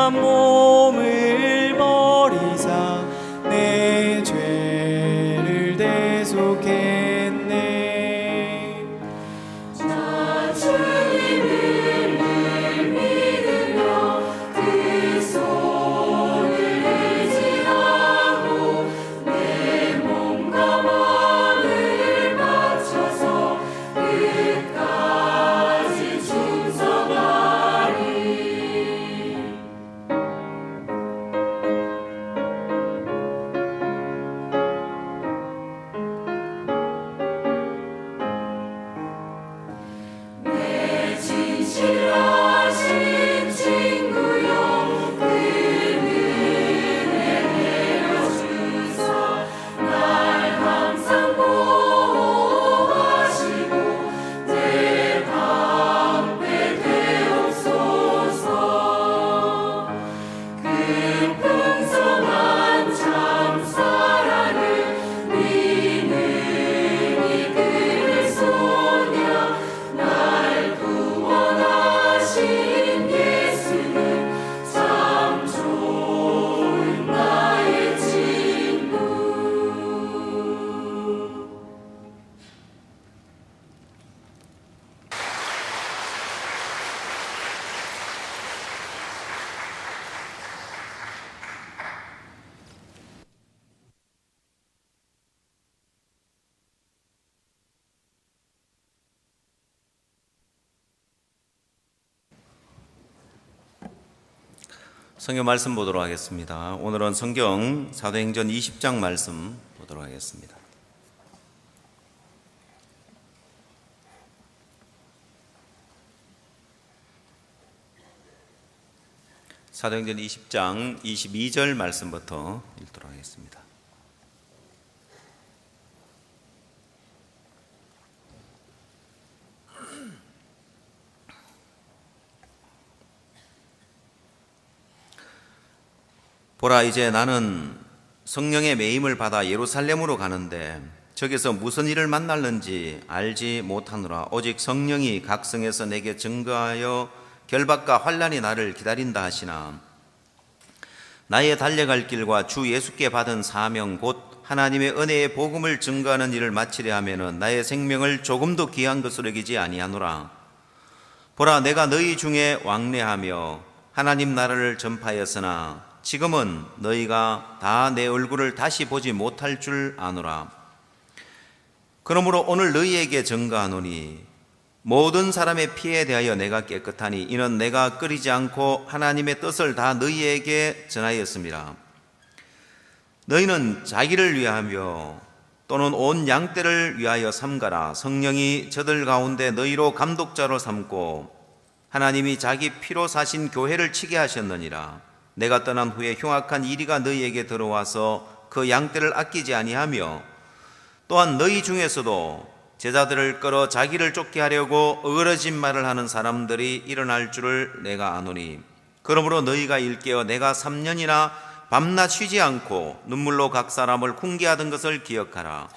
한 몸을 버리사 내 죄를 대속했네. 나 주님을 늘 믿으며 그 손을 의지하고 내 몸과 마음을 바쳐서 끝까지 충성하리. 내 진실하신 친구여 그 은혜 내려주사 날 항상 보호하시고 내 방패 되옵소서. 그 풍성한 참 사랑을 믿음이 그를 소냐 날 구원하신 예수는 참 좋은 나의 친구. 성경 말씀 보도록 하겠습니다. 오늘은 성경 사도행전 20장 말씀 보도록 하겠습니다. 사도행전 20장 22절 말씀부터 읽도록 하겠습니다. 보라, 이제 나는 성령의 매임을 받아 예루살렘으로 가는데 저기서 무슨 일을 만날는지 알지 못하노라. 오직 성령이 각 성에서 내게 증거하여 결박과 환난이 나를 기다린다 하시나 나의 달려갈 길과 주 예수께 받은 사명 곧 하나님의 은혜의 복음을 증거하는 일을 마치려 하면은 나의 생명을 조금도 귀한 것으로 여기지 아니하노라. 보라, 내가 너희 중에 왕래하며 하나님 나라를 전파하였으나 지금은 너희가 다 내 얼굴을 다시 보지 못할 줄 아노라. 그러므로 오늘 너희에게 증거하노니 모든 사람의 피에 대하여 내가 깨끗하니 이는 내가 끓이지 않고 하나님의 뜻을 다 너희에게 전하였습니다. 너희는 자기를 위하여 또는 온 양떼를 위하여 삼가라. 성령이 저들 가운데 너희로 감독자로 삼고 하나님이 자기 피로 사신 교회를 치게 하셨느니라. 내가 떠난 후에 흉악한 이리가 너희에게 들어와서 그 양떼를 아끼지 아니하며 또한 너희 중에서도 제자들을 끌어 자기를 쫓게 하려고 어그러진 말을 하는 사람들이 일어날 줄을 내가 아노니 그러므로 너희가 일깨어 내가 3년이나 밤낮 쉬지 않고 눈물로 각 사람을 훈계하던 것을 기억하라.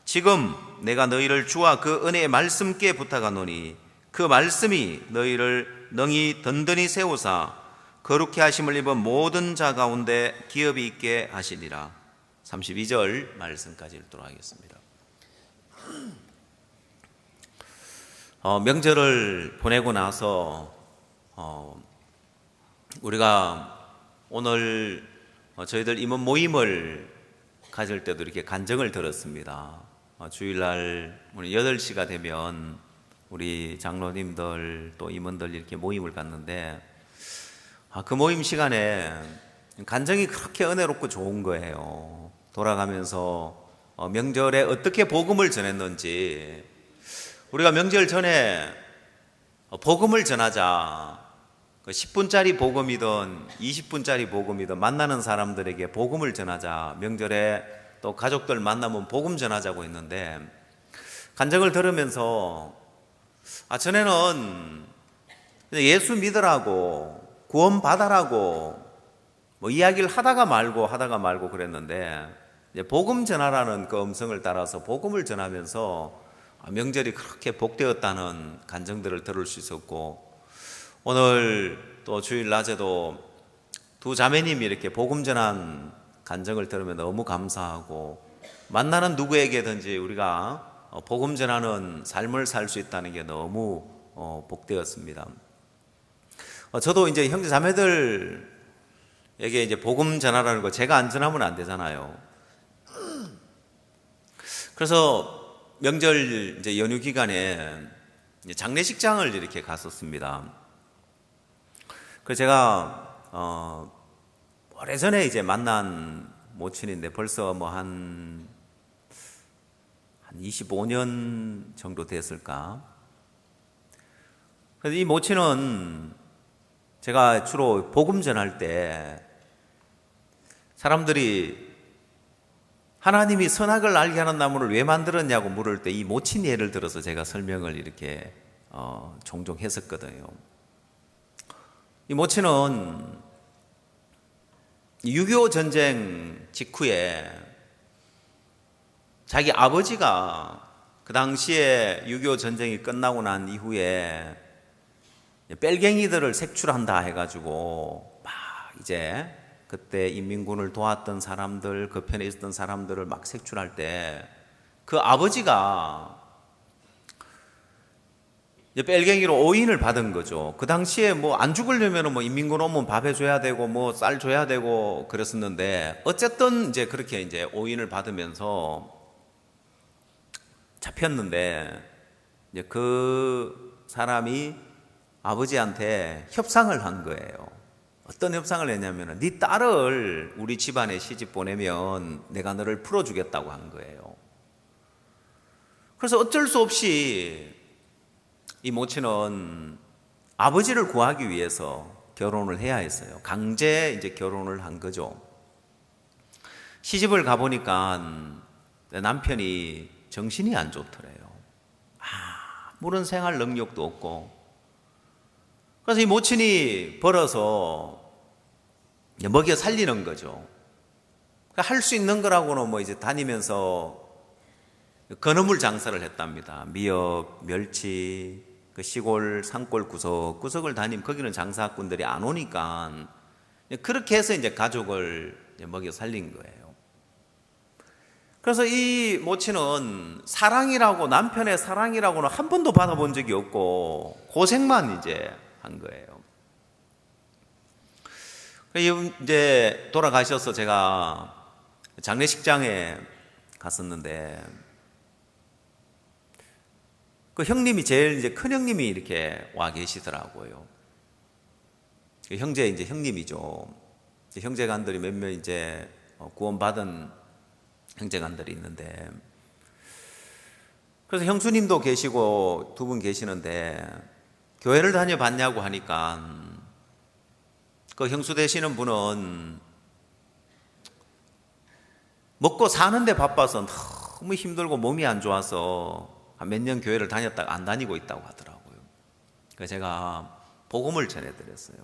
지금 내가 너희를 주와 그 은혜의 말씀께 부탁하노니 그 말씀이 너희를 능히 든든히 세우사 거룩히 하심을 입은 모든 자 가운데 기업이 있게 하시리라. 32절 말씀까지 읽도록 하겠습니다. 명절을 보내고 나서 우리가 오늘 저희들 임원 모임을 가질 때도 이렇게 간증을 들었습니다. 주일날 오늘 8시가 되면 우리 장로님들 또 임원들 이렇게 모임을 갖는데 그 모임 시간에 간증이 그렇게 은혜롭고 좋은 거예요. 돌아가면서 명절에 어떻게 복음을 전했는지 우리가 명절 전에 복음을 전하자 10분짜리 복음이든 20분짜리 복음이든 만나는 사람들에게 복음을 전하자 명절에 또 가족들 만나면 복음 전하자고 했는데 간증을 들으면서 전에는 예수 믿으라고 구원 받아라고 이야기를 하다가 말고 그랬는데 이제 복음 전하라는 그 음성을 따라서 복음을 전하면서 명절이 그렇게 복되었다는 간증들을 들을 수 있었고 오늘 또 주일 낮에도 두 자매님이 이렇게 복음 전한 간증을 들으면 너무 감사하고, 만나는 누구에게든지 우리가 복음 전하는 삶을 살 수 있다는 게 너무 복되었습니다. 저도 이제 형제 자매들에게 이제 복음 전하라는 거 제가 안 전하면 안 되잖아요. 그래서 명절 이제 연휴 기간에 장례식장을 이렇게 갔었습니다. 그래서 제가 오래전에 이제 만난 모친인데 벌써 뭐 한 25년 정도 됐을까. 그래서 이 모친은 제가 주로 복음 전할 때 사람들이 하나님이 선악을 알게 하는 나무를 왜 만들었냐고 물을 때 이 모친 예를 들어서 제가 설명을 이렇게 종종 했었거든요. 이 모친은 6.25 전쟁 직후에 자기 아버지가 그 당시에 6.25 전쟁이 끝나고 난 이후에 뺄갱이들을 색출한다 해가지고 막 이제 그때 인민군을 도왔던 사람들, 그 편에 있었던 사람들을 막 색출할 때 그 아버지가 뺄갱이로 오인을 받은 거죠. 그 당시에 뭐 안 죽으려면 뭐 인민군 오면 밥 해줘야 되고 뭐 쌀 줘야 되고 그랬었는데, 어쨌든 이제 그렇게 이제 오인을 받으면서 잡혔는데, 이제 그 사람이 아버지한테 협상을 한 거예요. 어떤 협상을 했냐면, 네 딸을 우리 집안에 시집 보내면 내가 너를 풀어주겠다고 한 거예요. 그래서 어쩔 수 없이 이 모친은 아버지를 구하기 위해서 결혼을 해야 했어요. 강제 이제 결혼을 한 거죠. 시집을 가보니까 남편이 정신이 안 좋더래요. 아무런 생활 능력도 없고. 그래서 이 모친이 벌어서 먹여 살리는 거죠. 할 수 있는 거라고는 뭐 이제 다니면서 건어물 장사를 했답니다. 미역, 멸치, 그 시골 산골 구석구석을 다니면 거기는 장사꾼들이 안 오니까 그렇게 해서 이제 가족을 먹여 살린 거예요. 그래서 이 모친은 사랑이라고, 남편의 사랑이라고는 한 번도 받아본 적이 없고 고생만 이제 한 거예요. 이제 돌아가셔서 제가 장례식장에 갔었는데, 그 형님이 제일 이제 큰 형님이 이렇게 와 계시더라고요. 형제 이제 형님이죠. 형제간들이 몇몇 이제 구원받은 형제간들이 있는데, 그래서 형수님도 계시고 두 분 계시는데 교회를 다녀봤냐고 하니까 그 형수 되시는 분은 먹고 사는데 바빠서 너무 힘들고 몸이 안 좋아서 한 몇 년 교회를 다녔다가 안 다니고 있다고 하더라고요. 그래서 제가 복음을 전해드렸어요.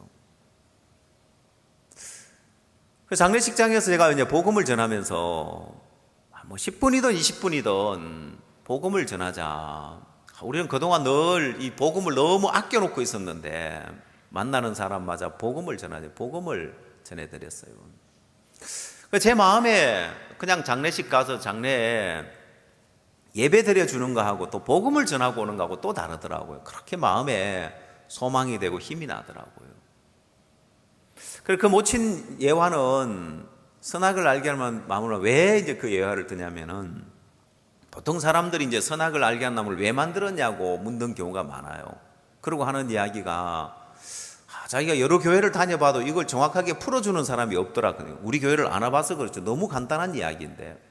그래서 장례식장에서 제가 이제 복음을 전하면서 뭐 10분이든 20분이든 복음을 전하자. 우리는 그동안 늘 이 복음을 너무 아껴놓고 있었는데 만나는 사람마다 복음을 전하자. 복음을 전해드렸어요. 제 마음에 그냥 장례식 가서 장례에 예배 드려주는 거하고 또 복음을 전하고 오는 거하고 또 다르더라고요. 그렇게 마음에 소망이 되고 힘이 나더라고요. 그래서 그 모친 예화는 선악을 알게 하는 나무를 왜 이제 그 예화를 드냐면은, 보통 사람들이 이제 선악을 알게 하는 나무를 왜 만들었냐고 묻는 경우가 많아요. 그러고 하는 이야기가 자기가 여러 교회를 다녀봐도 이걸 정확하게 풀어주는 사람이 없더라. 우리 교회를 안 와봐서 그렇죠. 너무 간단한 이야기인데,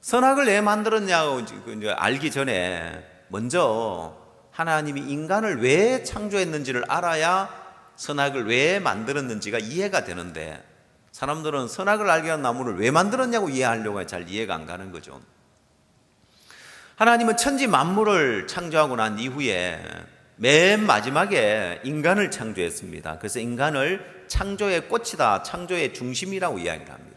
선악을 왜 만들었냐고 이제 알기 전에 먼저 하나님이 인간을 왜 창조했는지를 알아야 선악을 왜 만들었는지가 이해가 되는데, 사람들은 선악을 알게 한 나무를 왜 만들었냐고 이해하려고 해서 잘 이해가 안 가는 거죠. 하나님은 천지 만물을 창조하고 난 이후에 맨 마지막에 인간을 창조했습니다. 그래서 인간을 창조의 꽃이다, 창조의 중심이라고 이야기를 합니다.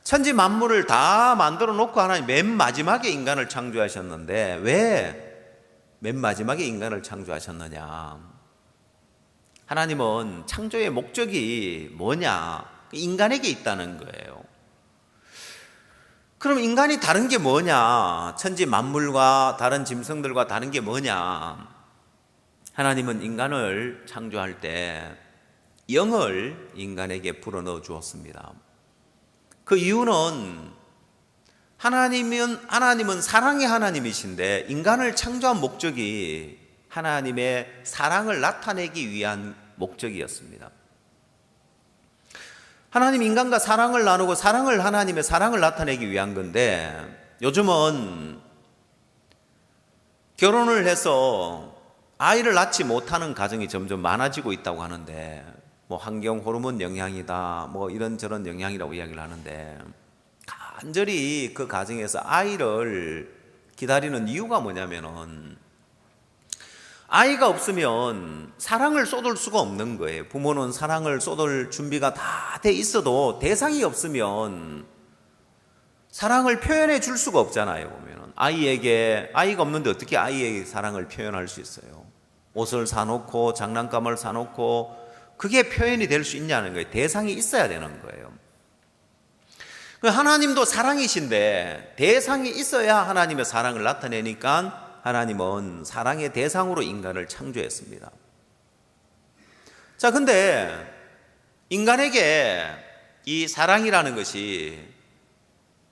천지 만물을 다 만들어 놓고 하나님 맨 마지막에 인간을 창조하셨는데, 왜 맨 마지막에 인간을 창조하셨느냐? 하나님은 창조의 목적이 뭐냐? 인간에게 있다는 거예요. 그럼 인간이 다른 게 뭐냐? 천지 만물과 다른 짐승들과 다른 게 뭐냐? 하나님은 인간을 창조할 때 영을 인간에게 불어넣어 주었습니다. 그 이유는 하나님은 사랑의 하나님이신데 인간을 창조한 목적이 하나님의 사랑을 나타내기 위한 목적이었습니다. 하나님 인간과 사랑을 나누고 하나님의 사랑을 나타내기 위한 건데, 요즘은 결혼을 해서 아이를 낳지 못하는 가정이 점점 많아지고 있다고 하는데, 뭐 환경 호르몬 영향이다, 뭐 이런저런 영향이라고 이야기를 하는데, 간절히 그 가정에서 아이를 기다리는 이유가 뭐냐면은, 아이가 없으면 사랑을 쏟을 수가 없는 거예요. 부모는 사랑을 쏟을 준비가 다 돼 있어도 대상이 없으면 사랑을 표현해 줄 수가 없잖아요. 보면은 아이가 없는데 어떻게 아이에게 사랑을 표현할 수 있어요? 옷을 사놓고 장난감을 사놓고 그게 표현이 될 수 있냐는 거예요. 대상이 있어야 되는 거예요. 하나님도 사랑이신데 대상이 있어야 하나님의 사랑을 나타내니까 하나님은 사랑의 대상으로 인간을 창조했습니다. 자, 근데 인간에게 이 사랑이라는 것이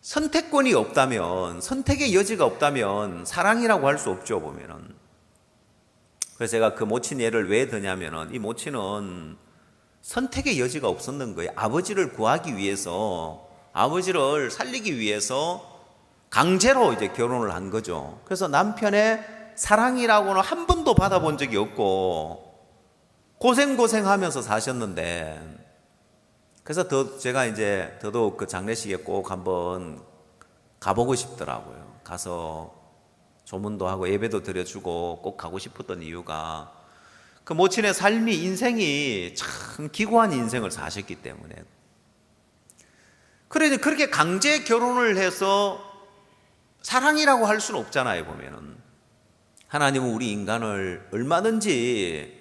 선택권이 없다면, 선택의 여지가 없다면 사랑이라고 할 수 없죠, 보면은. 그래서 제가 그 모친 예를 왜 드냐면은, 이 모친은 선택의 여지가 없었는 거예요. 아버지를 구하기 위해서, 아버지를 살리기 위해서 강제로 이제 결혼을 한 거죠. 그래서 남편의 사랑이라고는 한 번도 받아본 적이 없고 고생하면서 사셨는데, 그래서 제가 이제 더더욱 그 장례식에 꼭 한번 가보고 싶더라고요. 가서 조문도 하고 예배도 드려주고 꼭 가고 싶었던 이유가, 그 모친의 인생이 참 기구한 인생을 사셨기 때문에. 그러니 그렇게 강제 결혼을 해서 사랑이라고 할 수는 없잖아요, 보면은. 하나님은 우리 인간을 얼마든지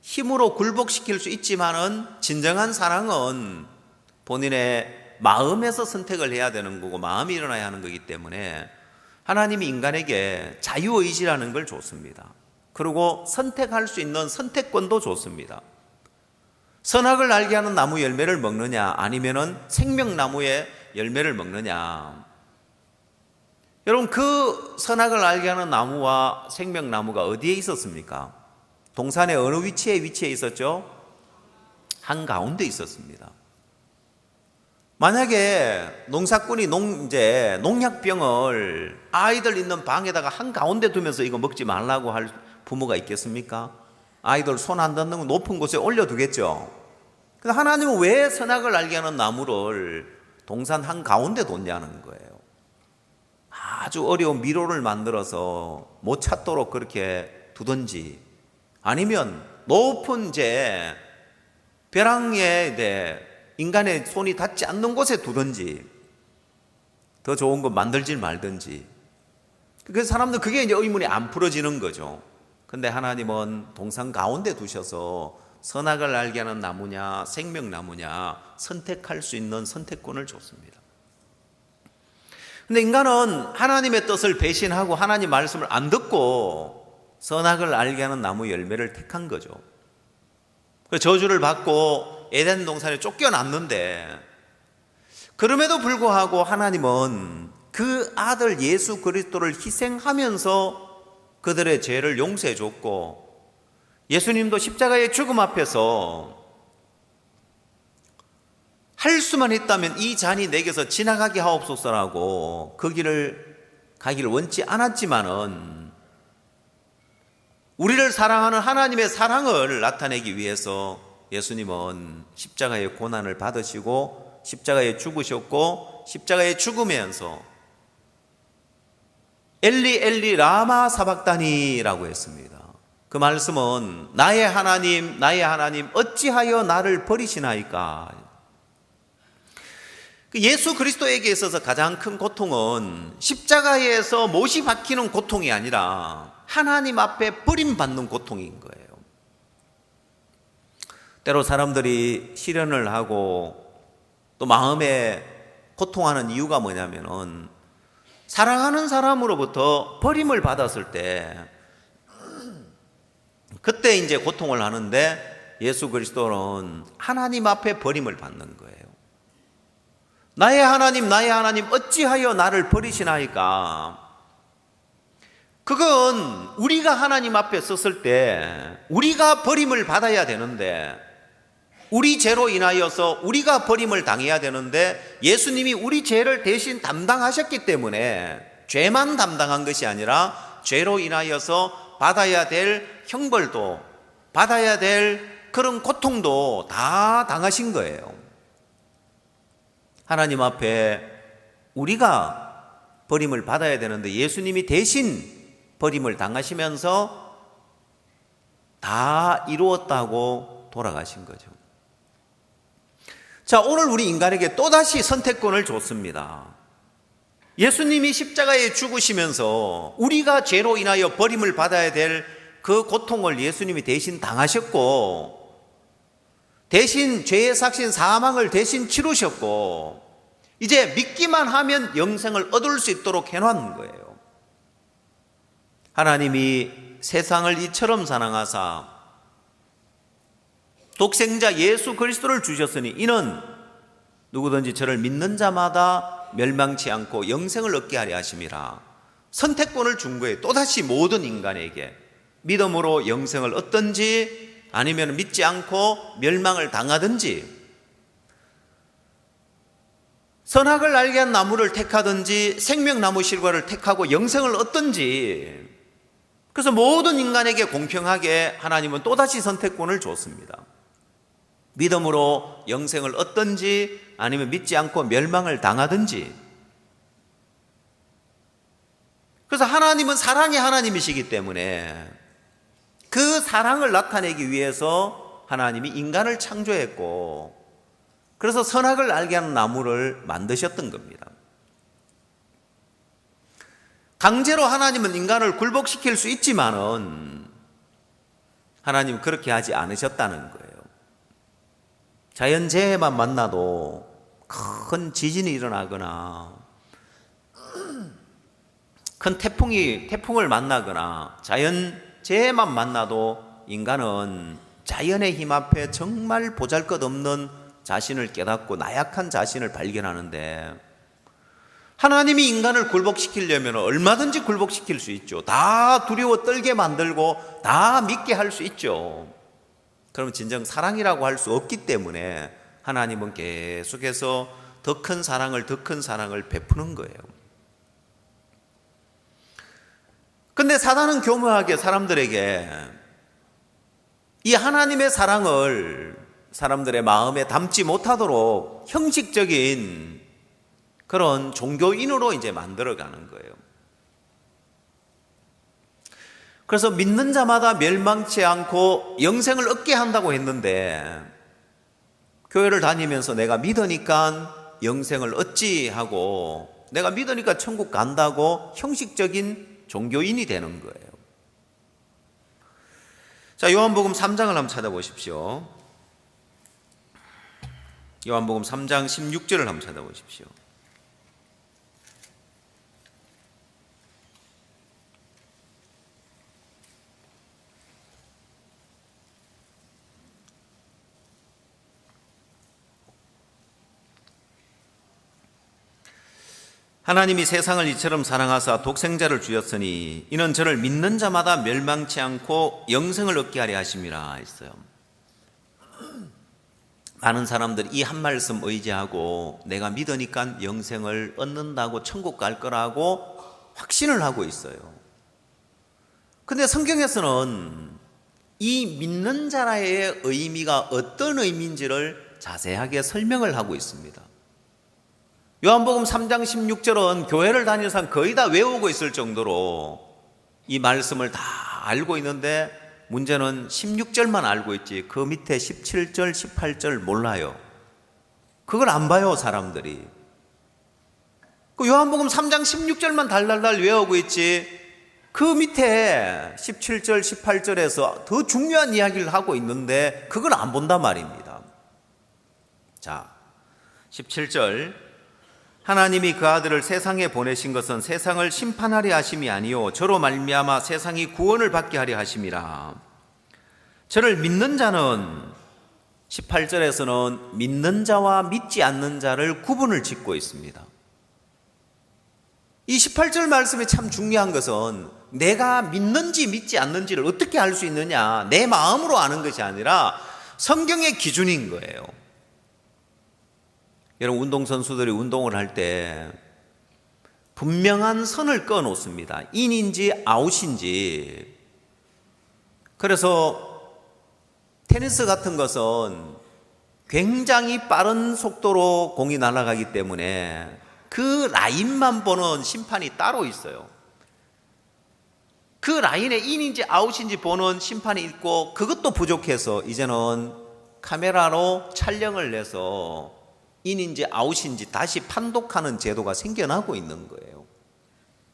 힘으로 굴복시킬 수 있지만은 진정한 사랑은 본인의 마음에서 선택을 해야 되는 거고 마음이 일어나야 하는 거기 때문에 하나님이 인간에게 자유의지라는 걸 줬습니다. 그리고 선택할 수 있는 선택권도 줬습니다. 선악을 알게 하는 나무 열매를 먹느냐 아니면은 생명나무의 열매를 먹느냐. 여러분, 그 선악을 알게 하는 나무와 생명나무가 어디에 있었습니까? 동산의 어느 위치에 있었죠? 한가운데 있었습니다. 만약에 농사꾼이 농약병을 아이들 있는 방에다가 한가운데 두면서 이거 먹지 말라고 할 부모가 있겠습니까? 아이들 손 안 닿는 거 높은 곳에 올려두겠죠. 근데 하나님은 왜 선악을 알게 하는 나무를 동산 한가운데 뒀냐는 거예요. 아주 어려운 미로를 만들어서 못 찾도록 그렇게 두든지, 아니면 높은 벼랑에 인간의 손이 닿지 않는 곳에 두든지, 더 좋은 거 만들지 말든지. 그래서 사람들 그게 이제 의문이 안 풀어지는 거죠. 근데 하나님은 동산 가운데 두셔서 선악을 알게 하는 나무냐 생명나무냐 선택할 수 있는 선택권을 줬습니다. 근데 인간은 하나님의 뜻을 배신하고 하나님 말씀을 안 듣고 선악을 알게 하는 나무 열매를 택한 거죠. 저주를 받고 에덴 동산에 쫓겨났는데, 그럼에도 불구하고 하나님은 그 아들 예수 그리스도를 희생하면서 그들의 죄를 용서해 줬고, 예수님도 십자가의 죽음 앞에서 할 수만 있다면 이 잔이 내게서 지나가게 하옵소서라고 그 길을 가기를 원치 않았지만은, 우리를 사랑하는 하나님의 사랑을 나타내기 위해서 예수님은 십자가의 고난을 받으시고 십자가에 죽으셨고, 십자가에 죽으면서 엘리 엘리 라마 사박다니라고 했습니다. 그 말씀은 나의 하나님 어찌하여 나를 버리시나이까. 예수 그리스도에게 있어서 가장 큰 고통은 십자가에서 못이 박히는 고통이 아니라 하나님 앞에 버림받는 고통인 거예요. 때로 사람들이 실현을 하고 또 마음에 고통하는 이유가 뭐냐면은 사랑하는 사람으로부터 버림을 받았을 때 그때 이제 고통을 하는데, 예수 그리스도는 하나님 앞에 버림을 받는 거예요. 나의 하나님 어찌하여 나를 버리시나이까. 그건 우리가 하나님 앞에 섰을 때 우리가 버림을 받아야 되는데, 우리 죄로 인하여서 우리가 버림을 당해야 되는데, 예수님이 우리 죄를 대신 담당하셨기 때문에 죄만 담당한 것이 아니라 죄로 인하여서 받아야 될 형벌도, 받아야 될 그런 고통도 다 당하신 거예요. 하나님 앞에 우리가 버림을 받아야 되는데 예수님이 대신 버림을 당하시면서 다 이루었다고 돌아가신 거죠. 자, 오늘 우리 인간에게 또다시 선택권을 줬습니다. 예수님이 십자가에 죽으시면서 우리가 죄로 인하여 버림을 받아야 될 그 고통을 예수님이 대신 당하셨고, 대신 죄의 삭신 사망을 대신 치르셨고, 이제 믿기만 하면 영생을 얻을 수 있도록 해놓은 거예요. 하나님이 세상을 이처럼 사랑하사 독생자 예수 그리스도를 주셨으니 이는 누구든지 저를 믿는 자마다 멸망치 않고 영생을 얻게 하려 하심이라. 선택권을 준 거예요. 또다시 모든 인간에게 믿음으로 영생을 얻든지 아니면 믿지 않고 멸망을 당하든지, 선악을 알게 한 나무를 택하든지 생명나무 실과를 택하고 영생을 얻든지, 그래서 모든 인간에게 공평하게 하나님은 또다시 선택권을 줬습니다. 믿음으로 영생을 얻든지 아니면 믿지 않고 멸망을 당하든지. 그래서 하나님은 사랑의 하나님이시기 때문에 그 사랑을 나타내기 위해서 하나님이 인간을 창조했고, 그래서 선악을 알게 하는 나무를 만드셨던 겁니다. 강제로 하나님은 인간을 굴복시킬 수 있지만은 하나님은 그렇게 하지 않으셨다는 거예요. 자연재해만 만나도, 큰 지진이 일어나거나 큰 태풍을 만나거나 자연재해만 만나도 인간은 자연의 힘 앞에 정말 보잘것없는 자신을 깨닫고 나약한 자신을 발견하는데, 하나님이 인간을 굴복시키려면 얼마든지 굴복시킬 수 있죠. 다 두려워 떨게 만들고 다 믿게 할 수 있죠. 그러면 진정 사랑이라고 할 수 없기 때문에 하나님은 계속해서 더 큰 사랑을 베푸는 거예요. 근데 사단은 교묘하게 사람들에게 이 하나님의 사랑을 사람들의 마음에 담지 못하도록 형식적인 그런 종교인으로 이제 만들어가는 거예요. 그래서 믿는 자마다 멸망치 않고 영생을 얻게 한다고 했는데, 교회를 다니면서 내가 믿으니까 영생을 얻지 하고 내가 믿으니까 천국 간다고 형식적인 종교인이 되는 거예요. 자, 요한복음 3장을 한번 찾아보십시오. 요한복음 3장 16절을 한번 찾아보십시오. 하나님이 세상을 이처럼 사랑하사 독생자를 주셨으니 이는 저를 믿는 자마다 멸망치 않고 영생을 얻게 하려 하심이라 했어요. 많은 사람들이 이 한 말씀 의지하고 내가 믿으니까 영생을 얻는다고 천국 갈 거라고 확신을 하고 있어요. 근데 성경에서는 이 믿는 자라의 의미가 어떤 의미인지를 자세하게 설명을 하고 있습니다. 요한복음 3장 16절은 교회를 다니는 사람 거의 다 외우고 있을 정도로 이 말씀을 다 알고 있는데, 문제는 16절만 알고 있지 그 밑에 17절, 18절 몰라요. 그걸 안 봐요, 사람들이. 그 요한복음 3장 16절만 달달달 외우고 있지 그 밑에 17절, 18절에서 더 중요한 이야기를 하고 있는데 그걸 안 본단 말입니다. 자, 17절. 하나님이 그 아들을 세상에 보내신 것은 세상을 심판하려 하심이 아니요 저로 말미암아 세상이 구원을 받게 하려 하심이라. 저를 믿는 자는 18절에서는 믿는 자와 믿지 않는 자를 구분을 짓고 있습니다. 이 18절 말씀이 참 중요한 것은 내가 믿는지 믿지 않는지를 어떻게 알 수 있느냐, 내 마음으로 아는 것이 아니라 성경의 기준인 거예요. 여러분, 운동선수들이 운동을 할 때 분명한 선을 그어 놓습니다. 인인지 아웃인지. 그래서 테니스 같은 것은 굉장히 빠른 속도로 공이 날아가기 때문에 그 라인만 보는 심판이 따로 있어요. 그 라인에 인인지 아웃인지 보는 심판이 있고, 그것도 부족해서 이제는 카메라로 촬영을 해서 인인지 아웃인지 다시 판독하는 제도가 생겨나고 있는 거예요.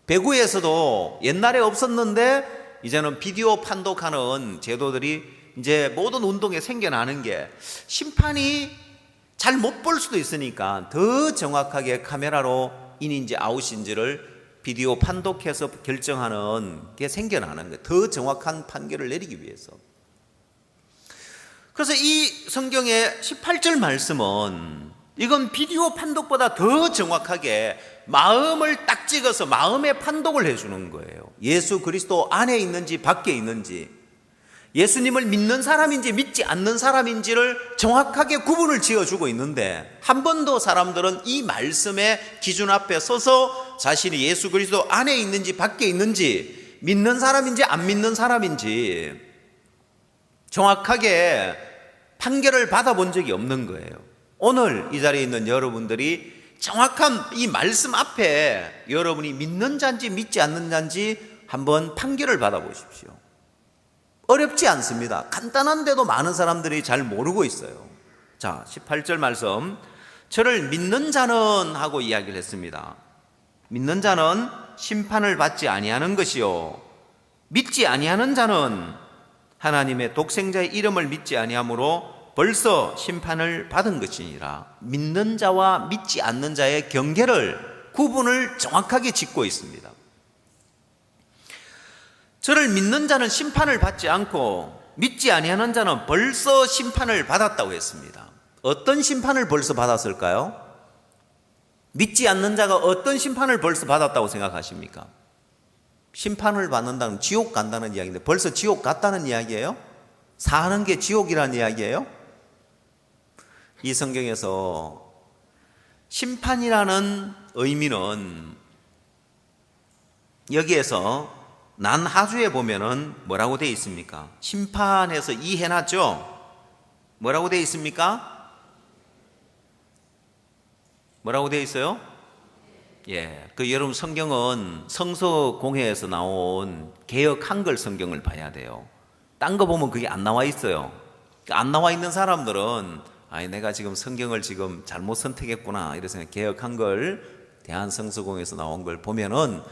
배구에서도 옛날에 없었는데 이제는 비디오 판독하는 제도들이 이제 모든 운동에 생겨나는 게, 심판이 잘 못 볼 수도 있으니까 더 정확하게 카메라로 인인지 아웃인지를 비디오 판독해서 결정하는 게 생겨나는 거예요. 더 정확한 판결을 내리기 위해서. 그래서 이 성경의 18절 말씀은 이건 비디오 판독보다 더 정확하게 마음을 딱 찍어서 마음의 판독을 해주는 거예요. 예수 그리스도 안에 있는지 밖에 있는지, 예수님을 믿는 사람인지 믿지 않는 사람인지를 정확하게 구분을 지어주고 있는데, 한 번도 사람들은 이 말씀의 기준 앞에 서서 자신이 예수 그리스도 안에 있는지 밖에 있는지, 믿는 사람인지 안 믿는 사람인지 정확하게 판결을 받아본 적이 없는 거예요. 오늘 이 자리에 있는 여러분들이 정확한 이 말씀 앞에 여러분이 믿는 자인지 믿지 않는 자인지 한번 판결을 받아보십시오. 어렵지 않습니다. 간단한데도 많은 사람들이 잘 모르고 있어요. 자, 18절 말씀. 저를 믿는 자는 하고 이야기를 했습니다. 믿는 자는 심판을 받지 아니하는 것이요, 믿지 아니하는 자는 하나님의 독생자의 이름을 믿지 아니하므로 벌써 심판을 받은 것이니라. 믿는 자와 믿지 않는 자의 경계를, 구분을 정확하게 짓고 있습니다. 저를 믿는 자는 심판을 받지 않고 믿지 아니하는 자는 벌써 심판을 받았다고 했습니다. 어떤 심판을 벌써 받았을까요? 믿지 않는 자가 어떤 심판을 벌써 받았다고 생각하십니까? 심판을 받는다는, 지옥 간다는 이야기인데 벌써 지옥 갔다는 이야기예요? 사는 게 지옥이라는 이야기예요? 이 성경에서 심판이라는 의미는, 여기에서 난하주에 보면은 뭐라고 되어 있습니까? 심판해서 이해놨죠? 뭐라고 되어 있습니까? 뭐라고 되어 있어요? 예, 그 여러분 성경은 성서공회에서 나온 개역 한글 성경을 봐야 돼요. 딴 거 보면 그게 안 나와 있어요. 안 나와 있는 사람들은 아니 내가 지금 성경을 지금 잘못 선택했구나 이래서 개역 한글 대한성서공회에서 나온 걸 보면은,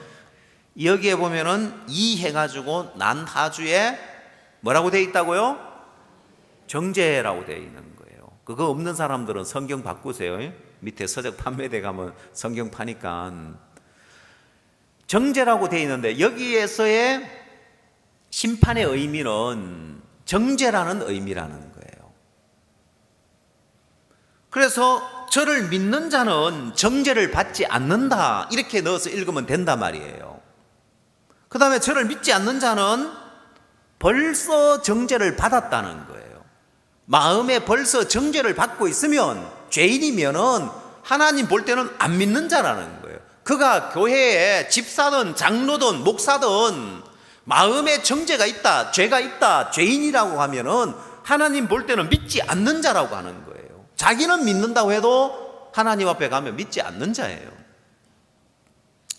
여기에 보면은 이 해가지고 난하주에 뭐라고 되어 있다고요? 정죄라고 되어 있는 거예요. 그거 없는 사람들은 성경 바꾸세요. 밑에 서적 판매대 가면 성경 파니까 정죄라고 되어 있는데, 여기에서의 심판의 의미는 정죄라는 의미라는 거예요. 그래서 저를 믿는 자는 정죄를 받지 않는다, 이렇게 넣어서 읽으면 된단 말이에요. 그 다음에 저를 믿지 않는 자는 벌써 정죄를 받았다는 거예요. 마음에 벌써 정죄를 받고 있으면, 죄인이면은 하나님 볼 때는 안 믿는 자라는 거예요. 그가 교회에 집사든 장로든 목사든 마음에 정죄가 있다, 죄가 있다, 죄인이라고 하면은 하나님 볼 때는 믿지 않는 자라고 하는 거예요. 자기는 믿는다고 해도 하나님 앞에 가면 믿지 않는 자예요.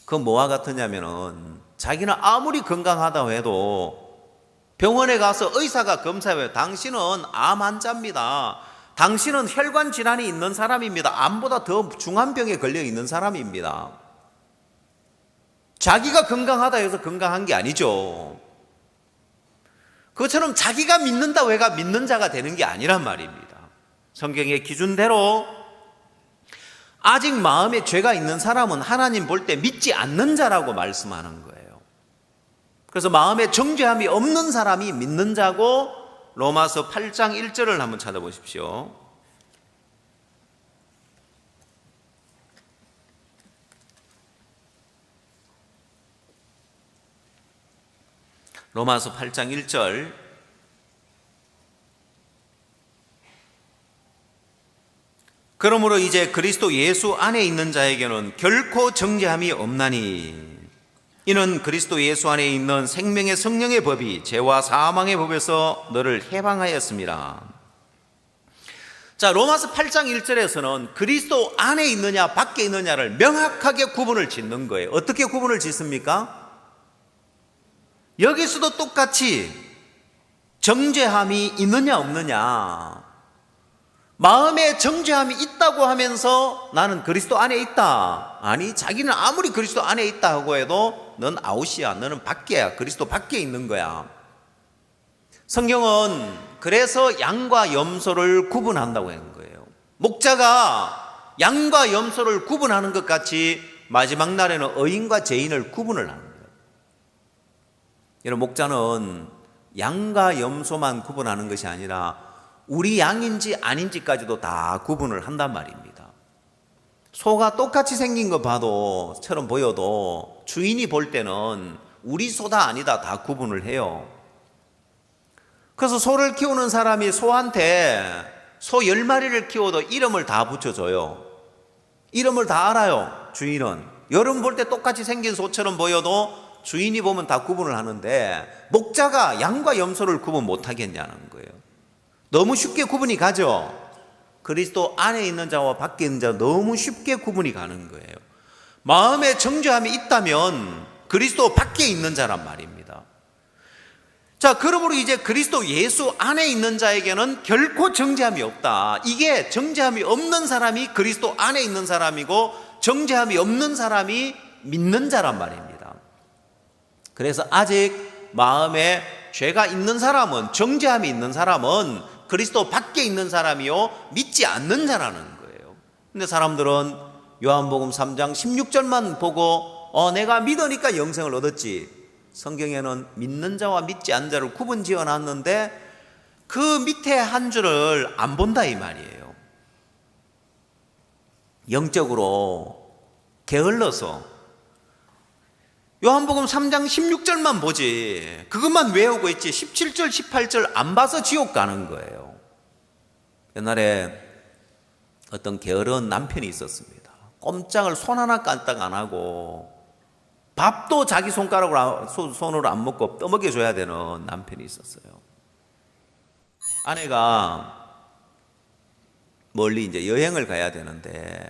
그 뭐와 같으냐면은, 자기는 아무리 건강하다고 해도 병원에 가서 의사가 검사해요. 당신은 암 환자입니다. 당신은 혈관 질환이 있는 사람입니다. 암보다 더 중한 병에 걸려 있는 사람입니다. 자기가 건강하다 해서 건강한 게 아니죠. 그것처럼 자기가 믿는다고 해가 믿는 자가 되는 게 아니란 말입니다. 성경의 기준대로 아직 마음에 죄가 있는 사람은 하나님 볼 때 믿지 않는 자라고 말씀하는 거예요. 그래서 마음에 정죄함이 없는 사람이 믿는 자고, 로마서 8장 1절을 한번 찾아보십시오. 로마서 8장 1절. 그러므로 이제 그리스도 예수 안에 있는 자에게는 결코 정죄함이 없나니, 이는 그리스도 예수 안에 있는 생명의 성령의 법이 죄와 사망의 법에서 너를 해방하였습니다. 자, 로마서 8장 1절에서는 그리스도 안에 있느냐 밖에 있느냐를 명확하게 구분을 짓는 거예요. 어떻게 구분을 짓습니까? 여기서도 똑같이 정죄함이 있느냐 없느냐, 마음에 정죄함이 있다고 하면서 나는 그리스도 안에 있다, 아니 자기는 아무리 그리스도 안에 있다 하고 해도 넌 아웃이야, 너는 밖에야, 그리스도 밖에 있는 거야. 성경은 그래서 양과 염소를 구분한다고 하는 거예요. 목자가 양과 염소를 구분하는 것 같이 마지막 날에는 의인과 죄인을 구분을 하는 거예요. 여러분, 목자는 양과 염소만 구분하는 것이 아니라 우리 양인지 아닌지까지도 다 구분을 한단 말입니다. 소가 똑같이 생긴 거 봐도 처럼 보여도 주인이 볼 때는 우리 소다 아니다 다 구분을 해요. 그래서 소를 키우는 사람이 소한테 소 10마리를 키워도 이름을 다 붙여줘요. 이름을 다 알아요, 주인은. 여러분 볼 때 똑같이 생긴 소처럼 보여도 주인이 보면 다 구분을 하는데, 목자가 양과 염소를 구분 못하겠냐는 거예요. 너무 쉽게 구분이 가죠. 그리스도 안에 있는 자와 밖에 있는 자 너무 쉽게 구분이 가는 거예요. 마음에 정죄함이 있다면 그리스도 밖에 있는 자란 말입니다. 자, 그러므로 이제 그리스도 예수 안에 있는 자에게는 결코 정죄함이 없다. 이게 정죄함이 없는 사람이 그리스도 안에 있는 사람이고, 정죄함이 없는 사람이 믿는 자란 말입니다. 그래서 아직 마음에 죄가 있는 사람은, 정죄함이 있는 사람은 그리스도 밖에 있는 사람이요, 믿지 않는 자라는 거예요. 근데 사람들은 요한복음 3장 16절만 보고 내가 믿으니까 영생을 얻었지, 성경에는 믿는 자와 믿지 않는 자를 구분 지어놨는데 그 밑에 한 줄을 안 본다 이 말이에요. 영적으로 게을러서 요한복음 3장 16절만 보지, 그것만 외우고 있지 17절 18절 안 봐서 지옥 가는 거예요. 옛날에 어떤 게으른 남편이 있었습니다. 꼼짝을 손 하나 까딱 안 하고 밥도 자기 손으로 안 먹고 떠먹여줘야 되는 남편이 있었어요. 아내가 멀리 이제 여행을 가야 되는데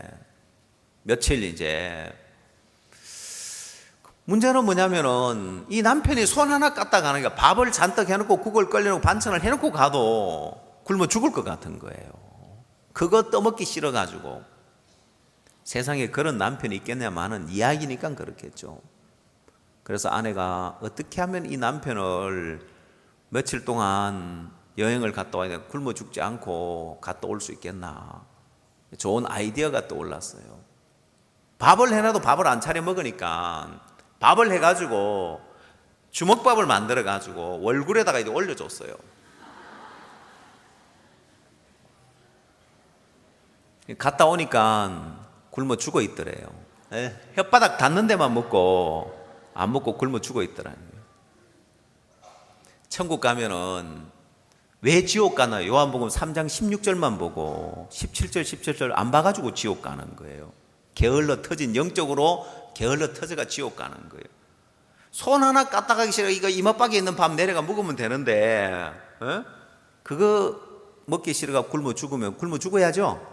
며칠 이제, 문제는 뭐냐면은 이 남편이 손 하나 까딱 안 하니까 밥을 잔뜩 해놓고 국을 끓여놓고 반찬을 해놓고 가도 굶어 죽을 것 같은 거예요. 그거 떠먹기 싫어가지고. 세상에 그런 남편이 있겠냐마는 이야기니까 그렇겠죠. 그래서 아내가 어떻게 하면 이 남편을 며칠 동안 여행을 갔다 와야 굶어 죽지 않고 갔다 올 수 있겠나, 좋은 아이디어가 떠올랐어요. 밥을 해놔도 밥을 안 차려 먹으니까 밥을 해가지고 주먹밥을 만들어가지고 월굴에다가 이제 올려줬어요. 갔다 오니까 굶어 죽어 있더래요. 혓바닥 닿는 데만 먹고 안 먹고 굶어 죽어 있더라고요. 천국 가면은 왜 지옥 가나요? 요한복음 3장 16절만 보고 17절 17절 안 봐가지고 지옥 가는 거예요. 게을러 터진, 영적으로 게을러 터져가 지옥 가는 거예요. 손 하나 까딱하기 싫어. 이거 이마박에 있는 밥 내려가 먹으면 되는데 그거 먹기 싫어가 굶어 죽으면 굶어 죽어야죠.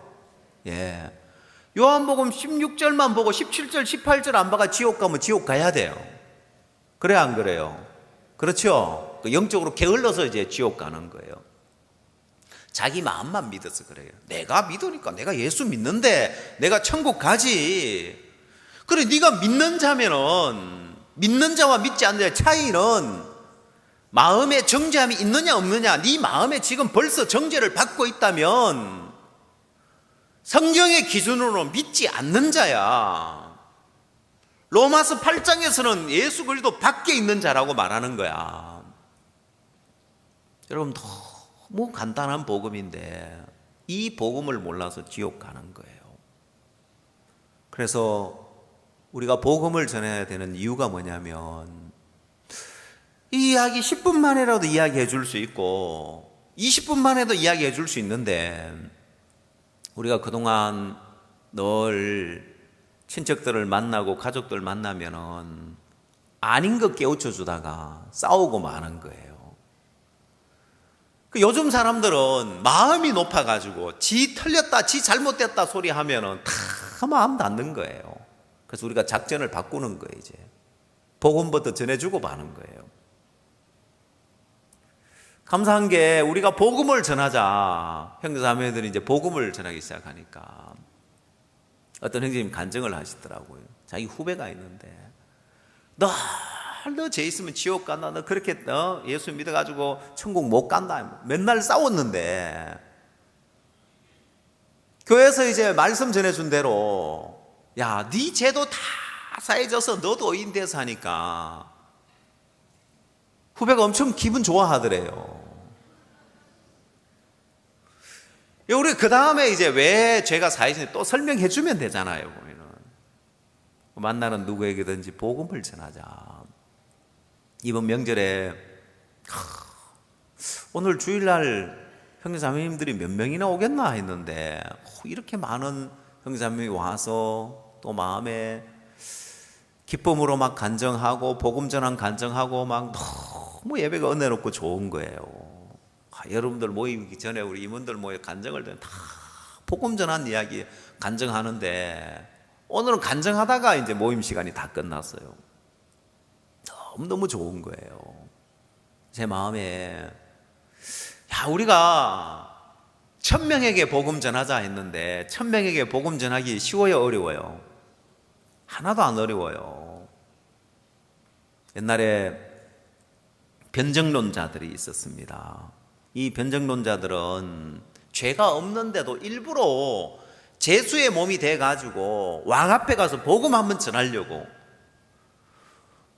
예. 요한복음 16절만 보고 17절 18절 안 봐가 지옥 가면 지옥 가야 돼요. 그래 안 그래요? 그렇죠. 영적으로 게을러서 이제 지옥 가는 거예요. 자기 마음만 믿어서 그래요. 내가 믿으니까, 내가 예수 믿는데 내가 천국 가지. 그래, 네가 믿는 자면은 믿는 자와 믿지 않는 자의 차이는 마음에 정죄함이 있느냐 없느냐. 네 마음에 지금 벌써 정죄를 받고 있다면 성경의 기준으로 믿지 않는 자야. 로마서 8장에서는 예수 그리스도 밖에 있는 자라고 말하는 거야. 여러분, 너무 간단한 복음인데 이 복음을 몰라서 지옥 가는 거예요. 그래서 우리가 복음을 전해야 되는 이유가 뭐냐면, 이 이야기 10분 만에라도 이야기해 줄 수 있고 20분 만에도 이야기해 줄 수 있는데, 우리가 그동안 늘 친척들을 만나고 가족들 만나면은 아닌 것 깨우쳐 주다가 싸우고 마는 거예요. 요즘 사람들은 마음이 높아가지고 지 틀렸다, 지 잘못됐다 소리 하면은 다 마음 닫는 거예요. 그래서 우리가 작전을 바꾸는 거예요. 이제 복음부터 전해주고 마는 거예요. 감사한 게 우리가 복음을 전하자, 형제자매들이 이제 복음을 전하기 시작하니까 어떤 형제님 간증을 하시더라고요. 자기 후배가 있는데 너 죄 있으면 지옥 간다, 너 그렇게 예수 믿어가지고 천국 못 간다, 맨날 싸웠는데 교회에서 이제 말씀 전해준 대로 야, 네 죄도 다 사해져서 너도 의인돼서 하니까 후배가 엄청 기분 좋아하더래요. 우리 그 다음에 이제 왜 죄가 사해지는지 또 설명해 주면 되잖아요. 보면은 만나는 누구에게든지 복음을 전하자. 이번 명절에 오늘 주일날 형제자매님들이 몇 명이나 오겠나 했는데 이렇게 많은 형제자매님이 와서 또 마음에 기쁨으로 막 간증하고 복음 전한 간증하고 막 너무 예배가 은혜롭고 좋은 거예요. 여러분들 모이기 전에 우리 임원들 모여 간증을 다 복음 전한 이야기 간증하는데, 오늘은 간증하다가 이제 모임 시간이 다 끝났어요. 너무 좋은 거예요. 제 마음에 야, 우리가 1000명에게 복음 전하자 했는데 1000명에게 복음 전하기 쉬워요, 어려워요? 하나도 안 어려워요. 옛날에 변정론자들이 있었습니다. 이 변정론자들은 죄가 없는데도 일부러 죄수의 몸이 돼가지고 왕 앞에 가서 복음 한번 전하려고,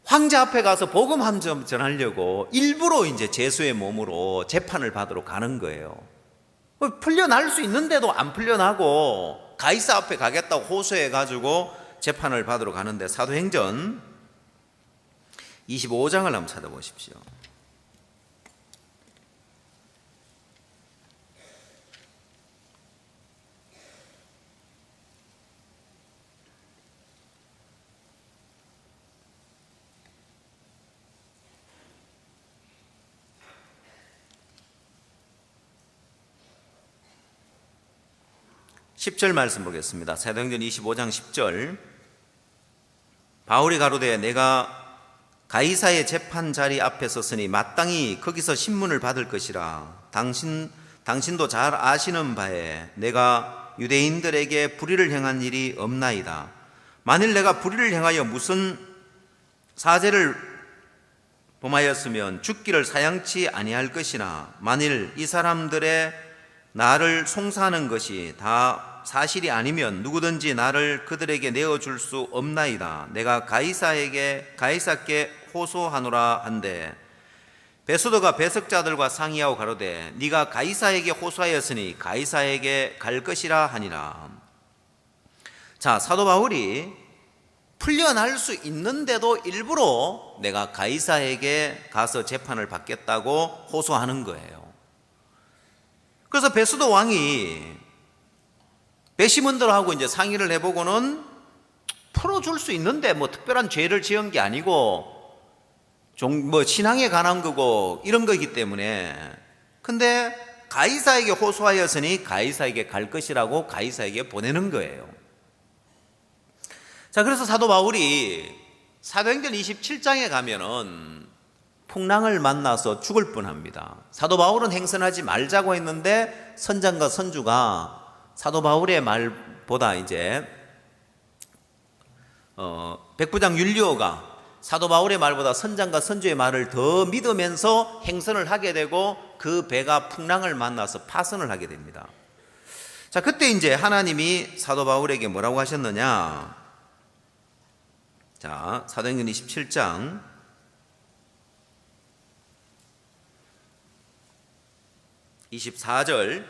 황제 앞에 가서 복음 한번 전하려고 일부러 이제 죄수의 몸으로 재판을 받으러 가는 거예요. 풀려날 수 있는데도 안 풀려나고 가이사 앞에 가겠다고 호소해가지고 재판을 받으러 가는데, 사도행전 25장을 한번 찾아보십시오. 10절 말씀 보겠습니다. 사도행전 25장 10절. 바울이 가로되 내가 가이사의 재판 자리 앞에 섰으니 마땅히 거기서 신문을 받을 것이라. 당신도 잘 아시는 바에 내가 유대인들에게 불의를 행한 일이 없나이다. 만일 내가 불의를 행하여 무슨 사죄를 범하였으면 죽기를 사양치 아니할 것이나, 만일 이 사람들의 나를 송사하는 것이 다 사실이 아니면 누구든지 나를 그들에게 내어줄 수 없나이다. 내가 가이사께 호소하노라 한데, 베소도가 배석자들과 상의하고 가로되 네가 가이사에게 호소하였으니 가이사에게 갈 것이라 하니라. 자, 사도 바울이 풀려날 수 있는데도 일부러 내가 가이사에게 가서 재판을 받겠다고 호소하는 거예요. 그래서 베소도 왕이 배심원들하고 이제 상의를 해보고는 풀어줄 수 있는데 뭐 특별한 죄를 지은 게 아니고 뭐 신앙에 관한 거고 이런 거기 때문에, 근데 가이사에게 호소하였으니 가이사에게 갈 것이라고 가이사에게 보내는 거예요. 자, 그래서 사도 바울이 사도행전 27장에 가면은 풍랑을 만나서 죽을 뻔합니다. 사도 바울은 행선하지 말자고 했는데 선장과 선주가 사도 바울의 말보다 이제 백부장 율리오가 사도 바울의 말보다 선장과 선주의 말을 더 믿으면서 행선을 하게 되고 그 배가 풍랑을 만나서 파선을 하게 됩니다. 자, 그때 이제 하나님이 사도 바울에게 뭐라고 하셨느냐? 자, 사도행전 27장 24절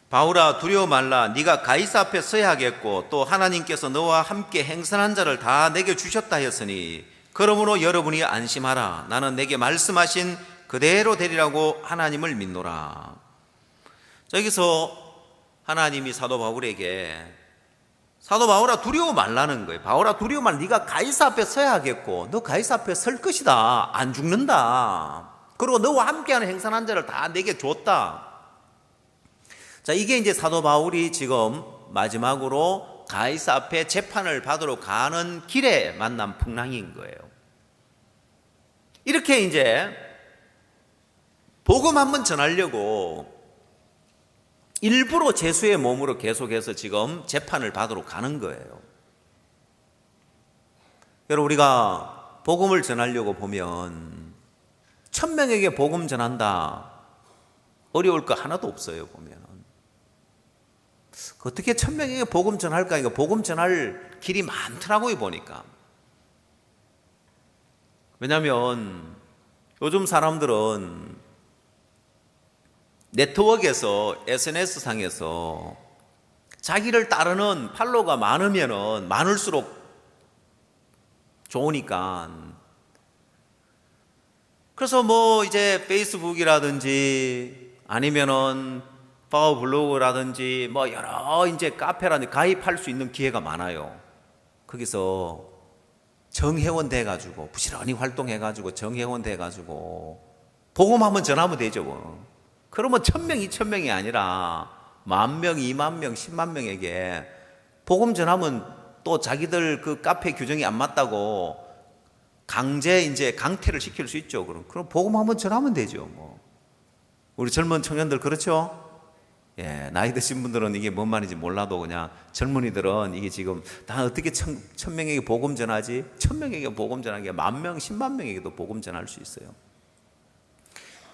바울아 두려워 말라. 네가 가이사 앞에 서야 하겠고 또 하나님께서 너와 함께 행선한 자를 다 내게 주셨다 하였으니 그러므로 여러분이 안심하라. 나는 내게 말씀하신 그대로 되리라고 하나님을 믿노라. 여기서 하나님이 사도 바울에게 사도 바울아 두려워 말라는 거예요. 바울아 두려워 말라. 네가 가이사 앞에 서야 하겠고 너 가이사 앞에 설 것이다. 안 죽는다. 그리고 너와 함께하는 행선한 자를 다 내게 줬다. 자, 이게 이제 사도 바울이 지금 마지막으로 가이사 앞에 재판을 받으러 가는 길에 만난 풍랑인 거예요. 이렇게 이제 복음 한번 전하려고 일부러 제수의 몸으로 계속해서 지금 재판을 받으러 가는 거예요. 여러분, 우리가 복음을 전하려고 보면 1000명에게 복음 전한다. 어려울 거 하나도 없어요, 보면. 어떻게 1000명에게 복음 전할까? 이거 복음 전할 길이 많더라고요, 보니까. 왜냐하면 요즘 사람들은 네트워크에서 SNS 상에서 자기를 따르는 팔로워가 많으면 많을수록 좋으니까. 그래서 뭐 이제 페이스북이라든지 아니면은 파워블로그라든지 뭐 여러 이제 카페라든지 가입할 수 있는 기회가 많아요. 거기서 정회원 돼가지고 부지런히 활동해가지고 정회원 돼가지고 복음 한번 전하면 되죠. 뭐. 그러면 1000명, 2000명이 아니라 10,000명, 20,000명, 100,000명에게 복음 전하면 또 자기들 그 카페 규정이 안 맞다고 강제 이제 강퇴를 시킬 수 있죠. 그럼 복음 한번 전하면 되죠. 뭐. 우리 젊은 청년들 그렇죠? 예, 나이 드신 분들은 이게 뭔 말인지 몰라도 그냥 젊은이들은 이게 지금 나 어떻게 1000명에게 복음 전하지? 1000명에게 복음 전하는 게 10,000명, 100,000명에게도 복음 전할 수 있어요.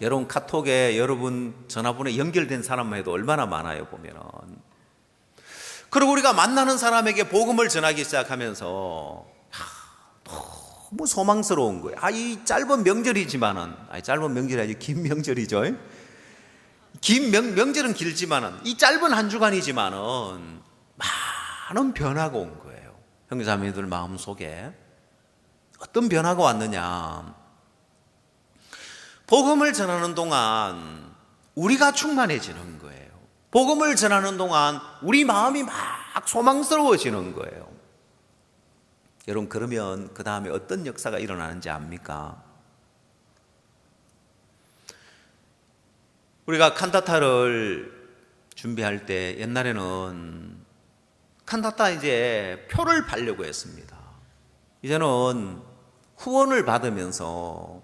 여러분 카톡에 여러분 전화번호에 연결된 사람만 해도 얼마나 많아요, 보면은. 그리고 우리가 만나는 사람에게 복음을 전하기 시작하면서 너무 소망스러운 거예요. 이 짧은 명절이지만은, 짧은 명절이 아니고 긴 명절이죠. 긴 명절은 길지만은 이 짧은 한 주간이지만은 많은 변화가 온 거예요. 형제자매들 마음속에 어떤 변화가 왔느냐? 복음을 전하는 동안 우리가 충만해지는 거예요. 복음을 전하는 동안 우리 마음이 막 소망스러워지는 거예요. 여러분, 그러면 그 다음에 어떤 역사가 일어나는지 압니까? 우리가 칸타타를 준비할 때 옛날에는 칸타타 이제 표를 팔려고 했습니다. 이제는 후원을 받으면서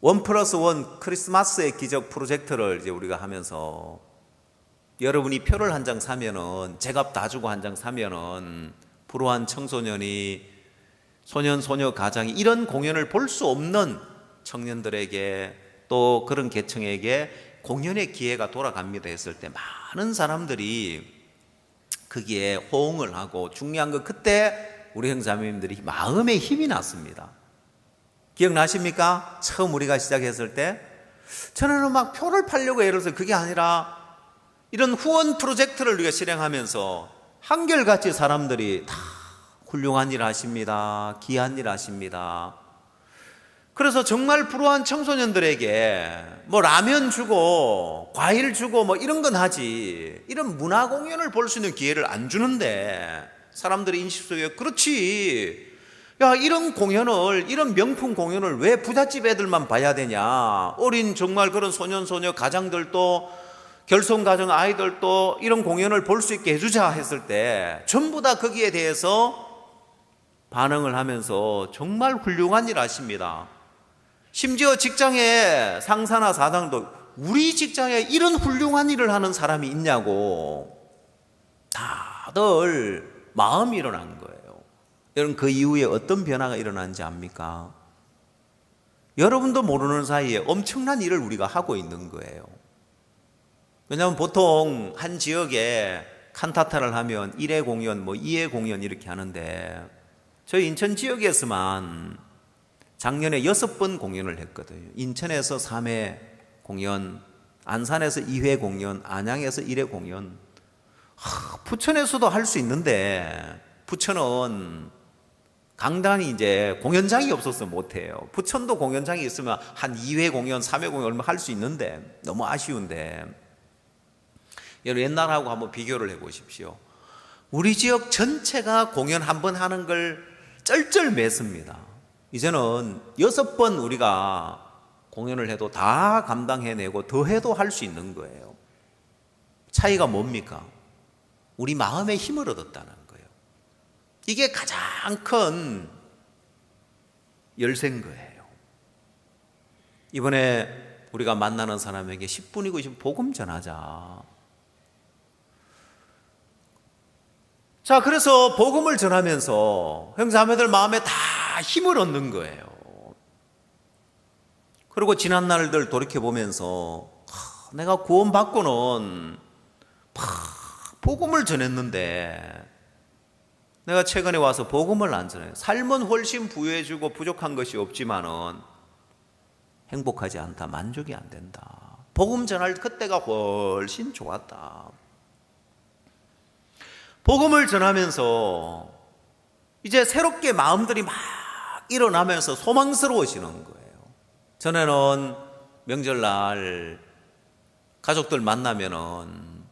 1+1 크리스마스의 기적 프로젝트를 이제 우리가 하면서 여러분이 표를 한 장 사면은 제값 다 주고 한 장 사면은 불우한 청소년이 소년 소녀 가장이 이런 공연을 볼 수 없는 청년들에게 또 그런 계층에게 공연의 기회가 돌아갑니다 했을 때 많은 사람들이 거기에 호응을 하고 중요한 건 그때 우리 형제자매님들이 마음에 힘이 났습니다. 기억나십니까? 처음 우리가 시작했을 때 저는 막 표를 팔려고 애를 써서 그게 아니라 이런 후원 프로젝트를 우리가 실행하면서 한결같이 사람들이 다 훌륭한 일 하십니다. 귀한 일 하십니다. 그래서 정말 불우한 청소년들에게 뭐 라면 주고 과일 주고 뭐 이런 건 하지 이런 문화 공연을 볼 수 있는 기회를 안 주는데 사람들의 인식 속에 그렇지 야 이런 공연을 이런 명품 공연을 왜 부잣집 애들만 봐야 되냐 어린 정말 그런 소년 소녀 가장들도 결손 가정 아이들도 이런 공연을 볼 수 있게 해주자 했을 때 전부 다 거기에 대해서 반응을 하면서 정말 훌륭한 일 하십니다. 심지어 직장의 상사나 사장도 우리 직장에 이런 훌륭한 일을 하는 사람이 있냐고 다들 마음이 일어난 거예요. 여러분, 그 이후에 어떤 변화가 일어났는지 압니까? 여러분도 모르는 사이에 엄청난 일을 우리가 하고 있는 거예요. 왜냐하면 보통 한 지역에 칸타타를 하면 1회 공연, 2회 공연 이렇게 하는데 저희 인천 지역에서만 작년에 6번 공연을 했거든요. 인천에서 3회 공연, 안산에서 2회 공연, 안양에서 1회 공연. 부천에서도 할 수 있는데 부천은 강단이 이제 공연장이 없어서 못해요. 부천도 공연장이 있으면 한 2회 공연, 3회 공연 얼마 할 수 있는데 너무 아쉬운데, 여러분 옛날하고 한번 비교를 해보십시오. 우리 지역 전체가 공연 한 번 하는 걸 쩔쩔 맸습니다. 이제는 6번 우리가 공연을 해도 다 감당해내고 더 해도 할 수 있는 거예요. 차이가 뭡니까? 우리 마음의 힘을 얻었다는 거예요. 이게 가장 큰 열쇠인 거예요. 이번에 우리가 만나는 사람에게 10분이고 20분 복음 전하자. 자, 그래서 복음을 전하면서 형제자매들 마음에 다 힘을 얻는 거예요. 그리고 지난 날들 돌이켜보면서 내가 구원받고는 복음을 전했는데 내가 최근에 와서 복음을 안 전해요. 삶은 훨씬 부유해지고 부족한 것이 없지만은 행복하지 않다, 만족이 안 된다. 복음 전할 그때가 훨씬 좋았다. 복음을 전하면서 이제 새롭게 마음들이 막 일어나면서 소망스러워지는 거예요. 전에는 명절날 가족들 만나면은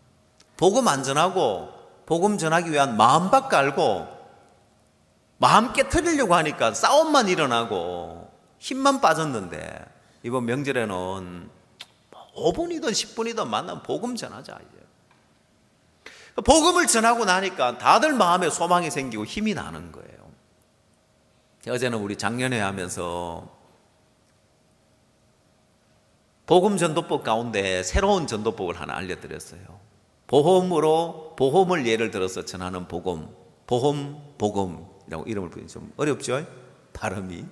복음 안 전하고 복음 전하기 위한 마음밖에 알고 마음 깨트리려고 하니까 싸움만 일어나고 힘만 빠졌는데, 이번 명절에는 5분이든 10분이든 만나면 복음 전하자. 이제 복음을 전하고 나니까 다들 마음에 소망이 생기고 힘이 나는 거예요. 어제는 우리 작년회 하면서 복음 전도법 가운데 새로운 전도법을 하나 알려드렸어요. 보험을 예를 들어서 전하는 복음이라고 이름을 부르니 좀 어렵죠? 발음이.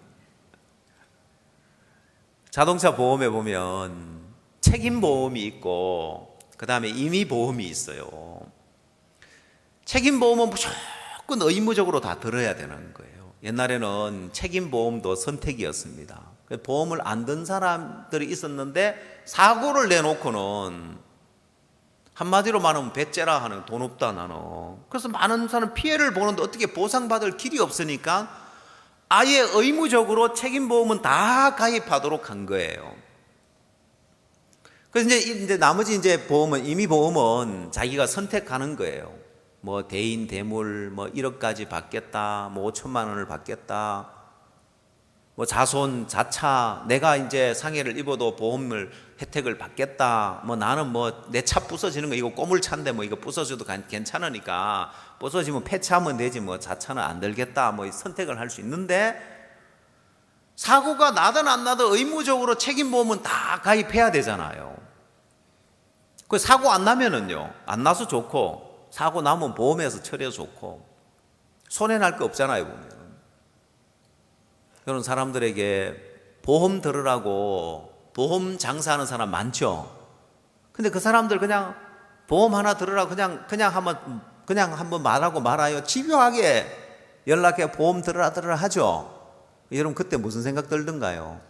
자동차 보험에 보면 책임보험이 있고 그 다음에 임의보험이 있어요. 책임보험은 무조건 의무적으로 다 들어야 되는 거예요. 옛날에는 책임보험도 선택이었습니다. 보험을 안 든 사람들이 있었는데 사고를 내놓고는 한마디로 말하면 배째라 하는, 돈 없다 나는. 그래서 많은 사람 피해를 보는데 어떻게 보상받을 길이 없으니까 아예 의무적으로 책임보험은 다 가입하도록 한 거예요. 그래서 이제 나머지 이제 보험은, 임의보험은 자기가 선택하는 거예요. 뭐 대인, 대물, 뭐 1억까지 받겠다, 뭐 5천만 원을 받겠다, 뭐 자손, 자차, 내가 이제 상해를 입어도 보험을 혜택을 받겠다, 뭐 나는 뭐 내 차 부서지는 거 이거 꼬물차인데 뭐 이거 부서져도 괜찮으니까 부서지면 폐차하면 되지 뭐 자차는 안 들겠다, 뭐 선택을 할 수 있는데, 사고가 나든 안 나든 의무적으로 책임보험은 다 가입해야 되잖아요. 그 사고 안 나면은요, 안 나서 좋고 사고 나면 보험에서 처리해서 좋고 손해날 거 없잖아요. 보면 그런 사람들에게 보험 들으라고 보험 장사하는 사람 많죠. 근데 그 사람들 그냥 보험 하나 들으라고 그냥 한번 말하고 말아요. 집요하게 연락해 보험 들으라 하죠. 여러분 그때 무슨 생각 들던가요?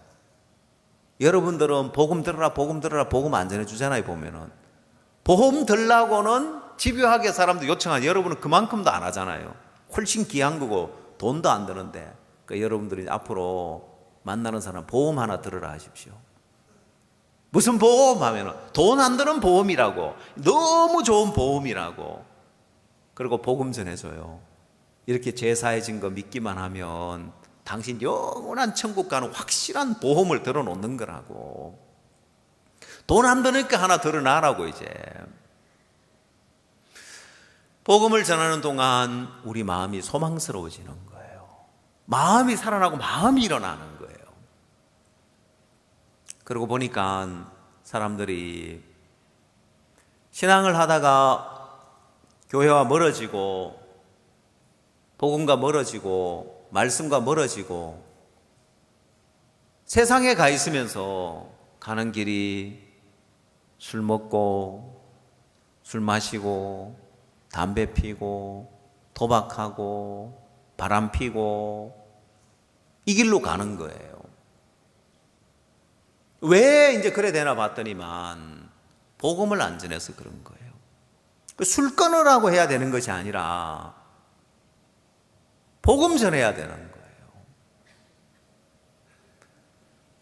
여러분들은 복음 들으라 복음 안 전해주잖아요. 보면은 보험 들라고는 집요하게 사람들 요청하지, 여러분은 그만큼도 안 하잖아요. 훨씬 귀한 거고 돈도 안 드는데. 그러니까 여러분들이 앞으로 만나는 사람 보험 하나 들으라 하십시오. 무슨 보험 하면은 돈 안 드는 보험이라고, 너무 좋은 보험이라고. 그리고 복음 전해줘요. 이렇게 제사해진 거 믿기만 하면 당신 영원한 천국 가는 확실한 보험을 들어놓는 거라고. 돈 안 드니까 하나 들어놔라고. 이제 복음을 전하는 동안 우리 마음이 소망스러워지는 거예요. 마음이 살아나고 마음이 일어나는 거예요. 그러고 보니까 사람들이 신앙을 하다가 교회와 멀어지고 복음과 멀어지고 말씀과 멀어지고 세상에 가 있으면서 가는 길이 술 먹고 술 마시고 담배 피고 도박하고 바람 피고 이 길로 가는 거예요. 왜 이제 그래 되나 봤더니만 복음을 안 전해서 그런 거예요. 술 끊으라고 해야 되는 것이 아니라 복음 전해야 되는 거예요.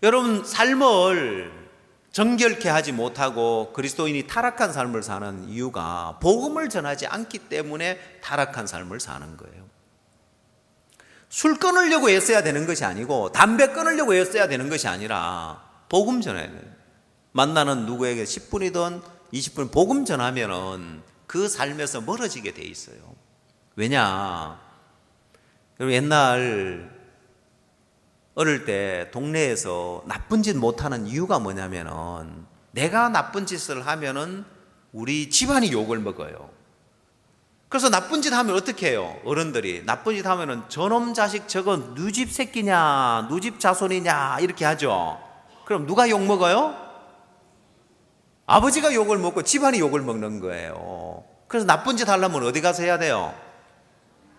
여러분, 삶을 정결케 하지 못하고 그리스도인이 타락한 삶을 사는 이유가 복음을 전하지 않기 때문에 타락한 삶을 사는 거예요. 술 끊으려고 애써야 되는 것이 아니고 담배 끊으려고 애써야 되는 것이 아니라 복음 전해야 돼요. 만나는 누구에게 10분이든 20분 복음 전하면은 그 삶에서 멀어지게 돼 있어요. 왜냐? 여러분, 옛날 어릴 때 동네에서 나쁜 짓 못하는 이유가 뭐냐면은 내가 나쁜 짓을 하면은 우리 집안이 욕을 먹어요. 그래서 나쁜 짓 하면 어떻게 해요? 어른들이 나쁜 짓 하면은 저놈 자식 저거 누집 새끼냐 누집 자손이냐 이렇게 하죠. 그럼 누가 욕 먹어요? 아버지가 욕을 먹고 집안이 욕을 먹는 거예요. 그래서 나쁜 짓 하려면 어디 가서 해야 돼요?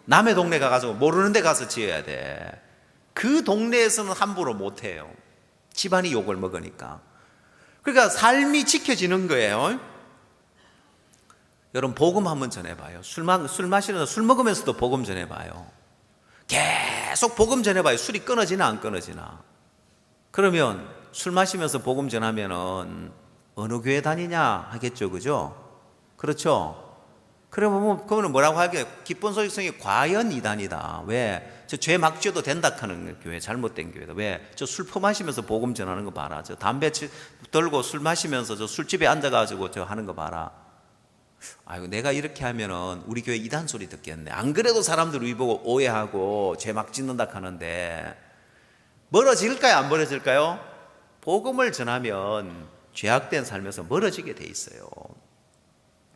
남의 동네 가서 모르는 데 가서 지어야 돼. 그 동네에서는 함부로 못해요. 집안이 욕을 먹으니까. 그러니까 삶이 지켜지는 거예요. 여러분, 복음 한번 전해봐요. 술 마시면서 술 먹으면서도 복음 전해봐요. 계속 복음 전해봐요. 술이 끊어지나 안 끊어지나. 그러면 술 마시면서 복음 전하면은 어느 교회 다니냐 하겠죠, 그죠? 그렇죠? 그러면 그거는 뭐라고 하겠어요? 기쁜 소식성이 과연 이단이다. 왜? 저 죄 막 지어도 된다 하는 교회, 잘못된 교회다. 왜? 저 술 퍼마시면서 복음 전하는 거 봐라. 저 담배 들고 술 마시면서 저 술집에 앉아가지고 저 하는 거 봐라. 아이고, 내가 이렇게 하면은 우리 교회 이단 소리 듣겠네. 안 그래도 사람들이 우리 보고 오해하고 죄 막 짓는다 하는데 멀어질까요? 안 멀어질까요? 복음을 전하면 죄악된 삶에서 멀어지게 돼 있어요.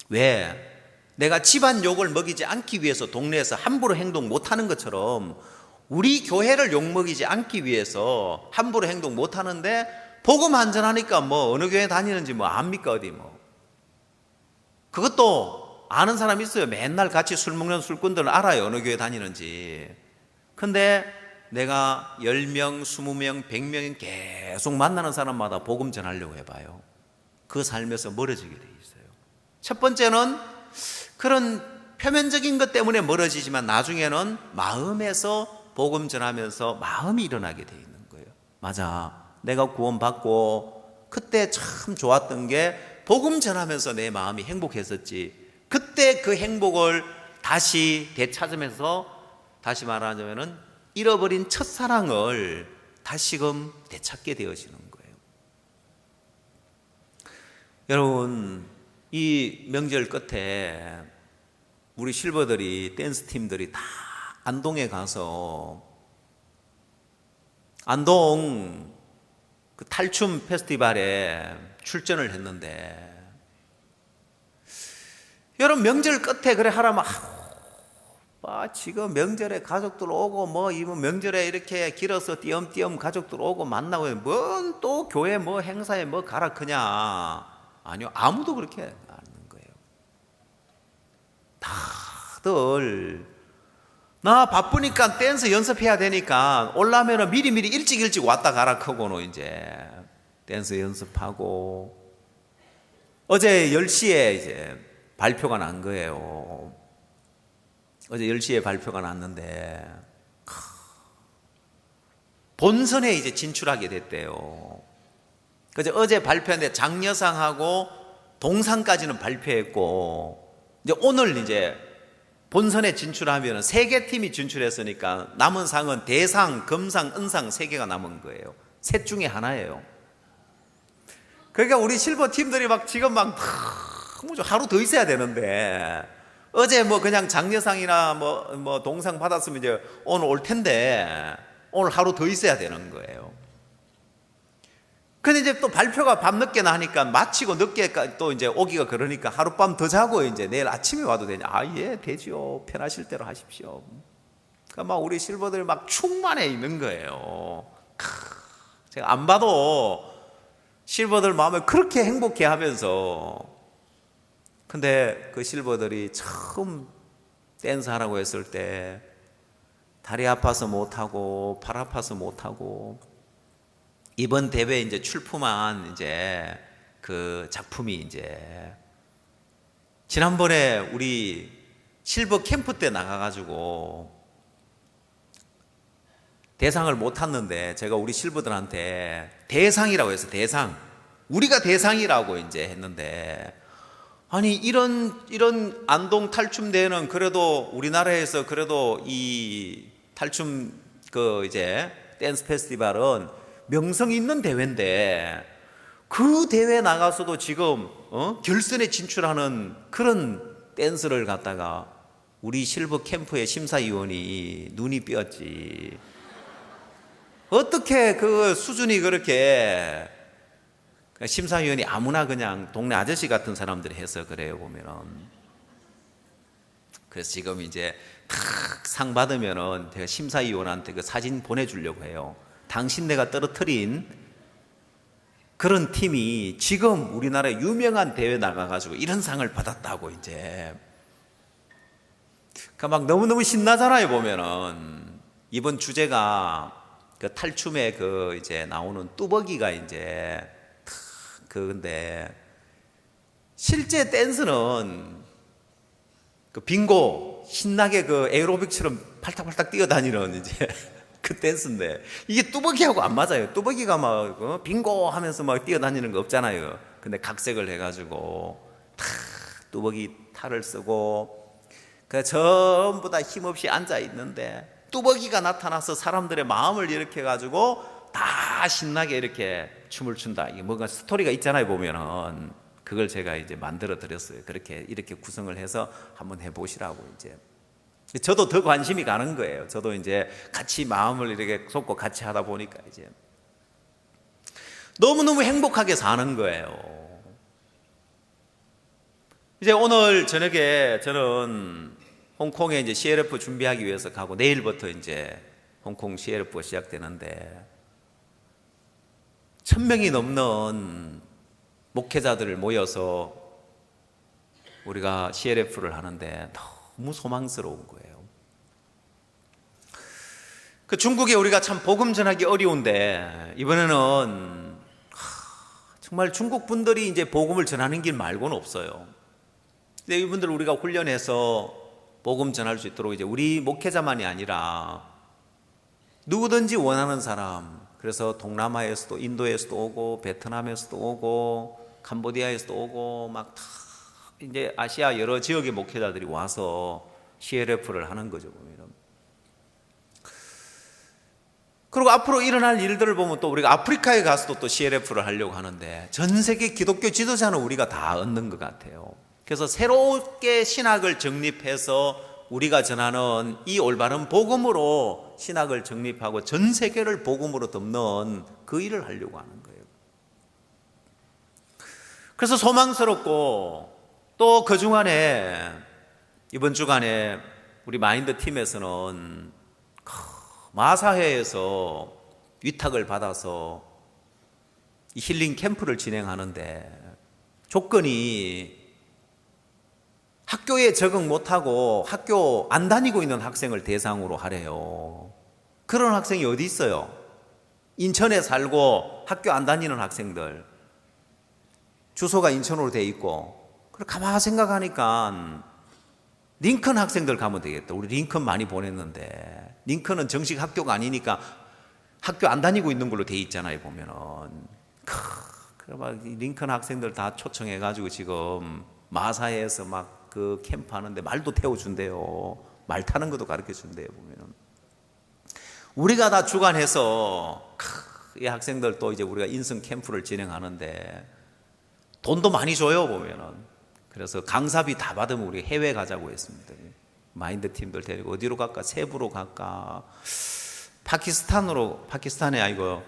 왜? 내가 집안 욕을 먹이지 않기 위해서 동네에서 함부로 행동 못하는 것처럼 우리 교회를 욕먹이지 않기 위해서 함부로 행동 못하는데 복음 안 전하니까 뭐 어느 교회 다니는지 뭐 압니까 어디 뭐. 그것도 아는 사람 있어요. 맨날 같이 술 먹는 술꾼들은 알아요. 어느 교회 다니는지. 근데 내가 10명, 20명, 100명 계속 만나는 사람마다 복음 전하려고 해봐요. 그 삶에서 멀어지게 돼 있어요. 첫 번째는 그런 표면적인 것 때문에 멀어지지만 나중에는 마음에서 복음 전하면서 마음이 일어나게 돼 있는 거예요. 맞아, 내가 구원받고 그때 참 좋았던 게 복음 전하면서 내 마음이 행복했었지. 그때 그 행복을 다시 되찾으면서 다시 말하자면은 잃어버린 첫사랑을 다시금 되찾게 되어지는 거예요. 여러분, 이 명절 끝에 우리 실버들이 댄스 팀들이 다 안동에 가서 안동 그 탈춤 페스티벌에 출전을 했는데, 여러분 명절 끝에 그래 하라면 지금 명절에 가족들 오고 뭐 이번 명절에 이렇게 길어서 띄엄띄엄 가족들 오고 만나고 뭔 또 교회 뭐 행사에 뭐 가라 그냐. 아니요, 아무도 그렇게 안 하는 거예요. 다들 나 바쁘니까 댄스 연습해야 되니까 올라오면 미리 일찍 왔다 가라 하고는 이제 댄스 연습하고, 어제 10시에 이제 발표가 난 거예요. 어제 10시에 발표가 났는데 본선에 이제 진출하게 됐대요. 그래서 어제 발표했는데 장려상하고 동상까지는 발표했고, 이제 오늘 이제 본선에 진출하면 3개 팀이 진출했으니까 남은 상은 대상, 금상, 은상 3개가 남은 거예요. 셋 중에 하나예요. 그러니까 우리 실버 팀들이 막 지금 막 하루 더 있어야 되는데, 어제 뭐 그냥 장려상이나 뭐 동상 받았으면 이제 오늘 올 텐데 오늘 하루 더 있어야 되는 거예요. 근데 이제 또 발표가 밤늦게 나니까 마치고 늦게 또 이제 오기가 그러니까 하룻밤 더 자고 이제 내일 아침에 와도 되냐? 아, 예, 되지요. 편하실 대로 하십시오. 그러니까 막 우리 실버들 막 충만해 있는 거예요. 제가 안 봐도 실버들 마음을 그렇게 행복해 하면서, 근데 그 실버들이 처음 댄스 하라고 했을 때 다리 아파서 못하고 팔 아파서 못하고, 이번 대회에 이제 출품한 이제 그 작품이 이제 지난번에 우리 실버 캠프 때 나가가지고 대상을 못 탔는데, 제가 우리 실버들한테 대상이라고 해서 대상, 우리가 대상이라고 이제 했는데, 아니 이런 안동 탈춤 대회는 그래도 우리나라에서 그래도 이 탈춤 그 이제 댄스 페스티벌은 명성 있는 대회인데, 그 대회 나가서도 지금 결선에 진출하는 그런 댄스를 갖다가 우리 실버 캠프의 심사위원이 눈이 삐었지. 어떻게 그 수준이 그렇게, 심사위원이 아무나 그냥 동네 아저씨 같은 사람들이 해서 그래요, 보면은. 그래서 지금 이제 탁 상 받으면은 제가 심사위원한테 그 사진 보내주려고 해요. 당신네가 떨어뜨린 그런 팀이 지금 우리나라 유명한 대회 나가가지고 이런 상을 받았다고 이제. 그러니까 막 너무너무 신나잖아요, 보면은. 이번 주제가 그 탈춤에 그 이제 나오는 뚜벅이가 이제 근데 실제 댄스는 그 빙고 신나게 그 에어로빅처럼 팔딱팔딱 뛰어다니는 이제 그 댄스인데, 이게 뚜벅이하고 안 맞아요. 뚜벅이가 막 빙고 하면서 막 뛰어다니는 거 없잖아요. 근데 각색을 해가지고 뚜벅이 탈을 쓰고 그 전부 다 힘없이 앉아 있는데, 뚜벅이가 나타나서 사람들의 마음을 일으켜 가지고 다 신나게 이렇게 춤을 춘다. 이게 뭔가 스토리가 있잖아요, 보면은. 그걸 제가 이제 만들어 드렸어요. 그렇게 이렇게 구성을 해서 한번 해보시라고 이제. 저도 더 관심이 가는 거예요. 저도 이제 같이 마음을 이렇게 쏟고 같이 하다 보니까 이제 너무너무 행복하게 사는 거예요. 이제 오늘 저녁에 저는 홍콩에 이제 CLF 준비하기 위해서 가고, 내일부터 이제 홍콩 CLF가 시작되는데 1000명이 넘는 목회자들을 모여서 우리가 CLF를 하는데 너무 소망스러운 거예요. 그 중국에 우리가 참 복음 전하기 어려운데, 이번에는 정말 중국 분들이 이제 복음을 전하는 길 말고는 없어요. 근데 이분들 우리가 훈련해서 복음 전할 수 있도록 이제 우리 목회자만이 아니라 누구든지 원하는 사람, 그래서 동남아에서도 인도에서도 오고 베트남에서도 오고 캄보디아에서도 오고 막 다 이제 아시아 여러 지역의 목회자들이 와서 CLF를 하는 거죠, 보면. 그리고 앞으로 일어날 일들을 보면 또 우리가 아프리카에 가서도 또 CLF를 하려고 하는데, 전 세계 기독교 지도자는 우리가 다 얻는 것 같아요. 그래서 새롭게 신학을 정립해서 우리가 전하는 이 올바른 복음으로 신학을 정립하고 전 세계를 복음으로 덮는 그 일을 하려고 하는 거예요. 그래서 소망스럽고, 또 그 중간에 이번 주간에 우리 마인드 팀에서는 마사회에서 위탁을 받아서 이 힐링 캠프를 진행하는데, 조건이 학교에 적응 못하고 학교 안 다니고 있는 학생을 대상으로 하래요. 그런 학생이 어디 있어요? 인천에 살고 학교 안 다니는 학생들, 주소가 인천으로 돼 있고. 그래 가만히 생각하니까 링컨 학생들 가면 되겠다. 우리 링컨 많이 보냈는데, 링컨은 정식 학교가 아니니까 학교 안 다니고 있는 걸로 돼 있잖아요, 보면은. 그래 막 링컨 학생들 다 초청해가지고 지금 마사에서 막 그 캠프 하는데 말도 태워준대요. 말 타는 것도 가르쳐 준대요, 보면은. 우리가 다 주관해서 이 학생들 또 이제 우리가 인성 캠프를 진행하는데 돈도 많이 줘요, 보면은. 그래서 강사비 다 받으면 우리 해외 가자고 했습니다. 마인드 팀들 데리고 어디로 갈까? 세부로 갈까? 파키스탄에 아니고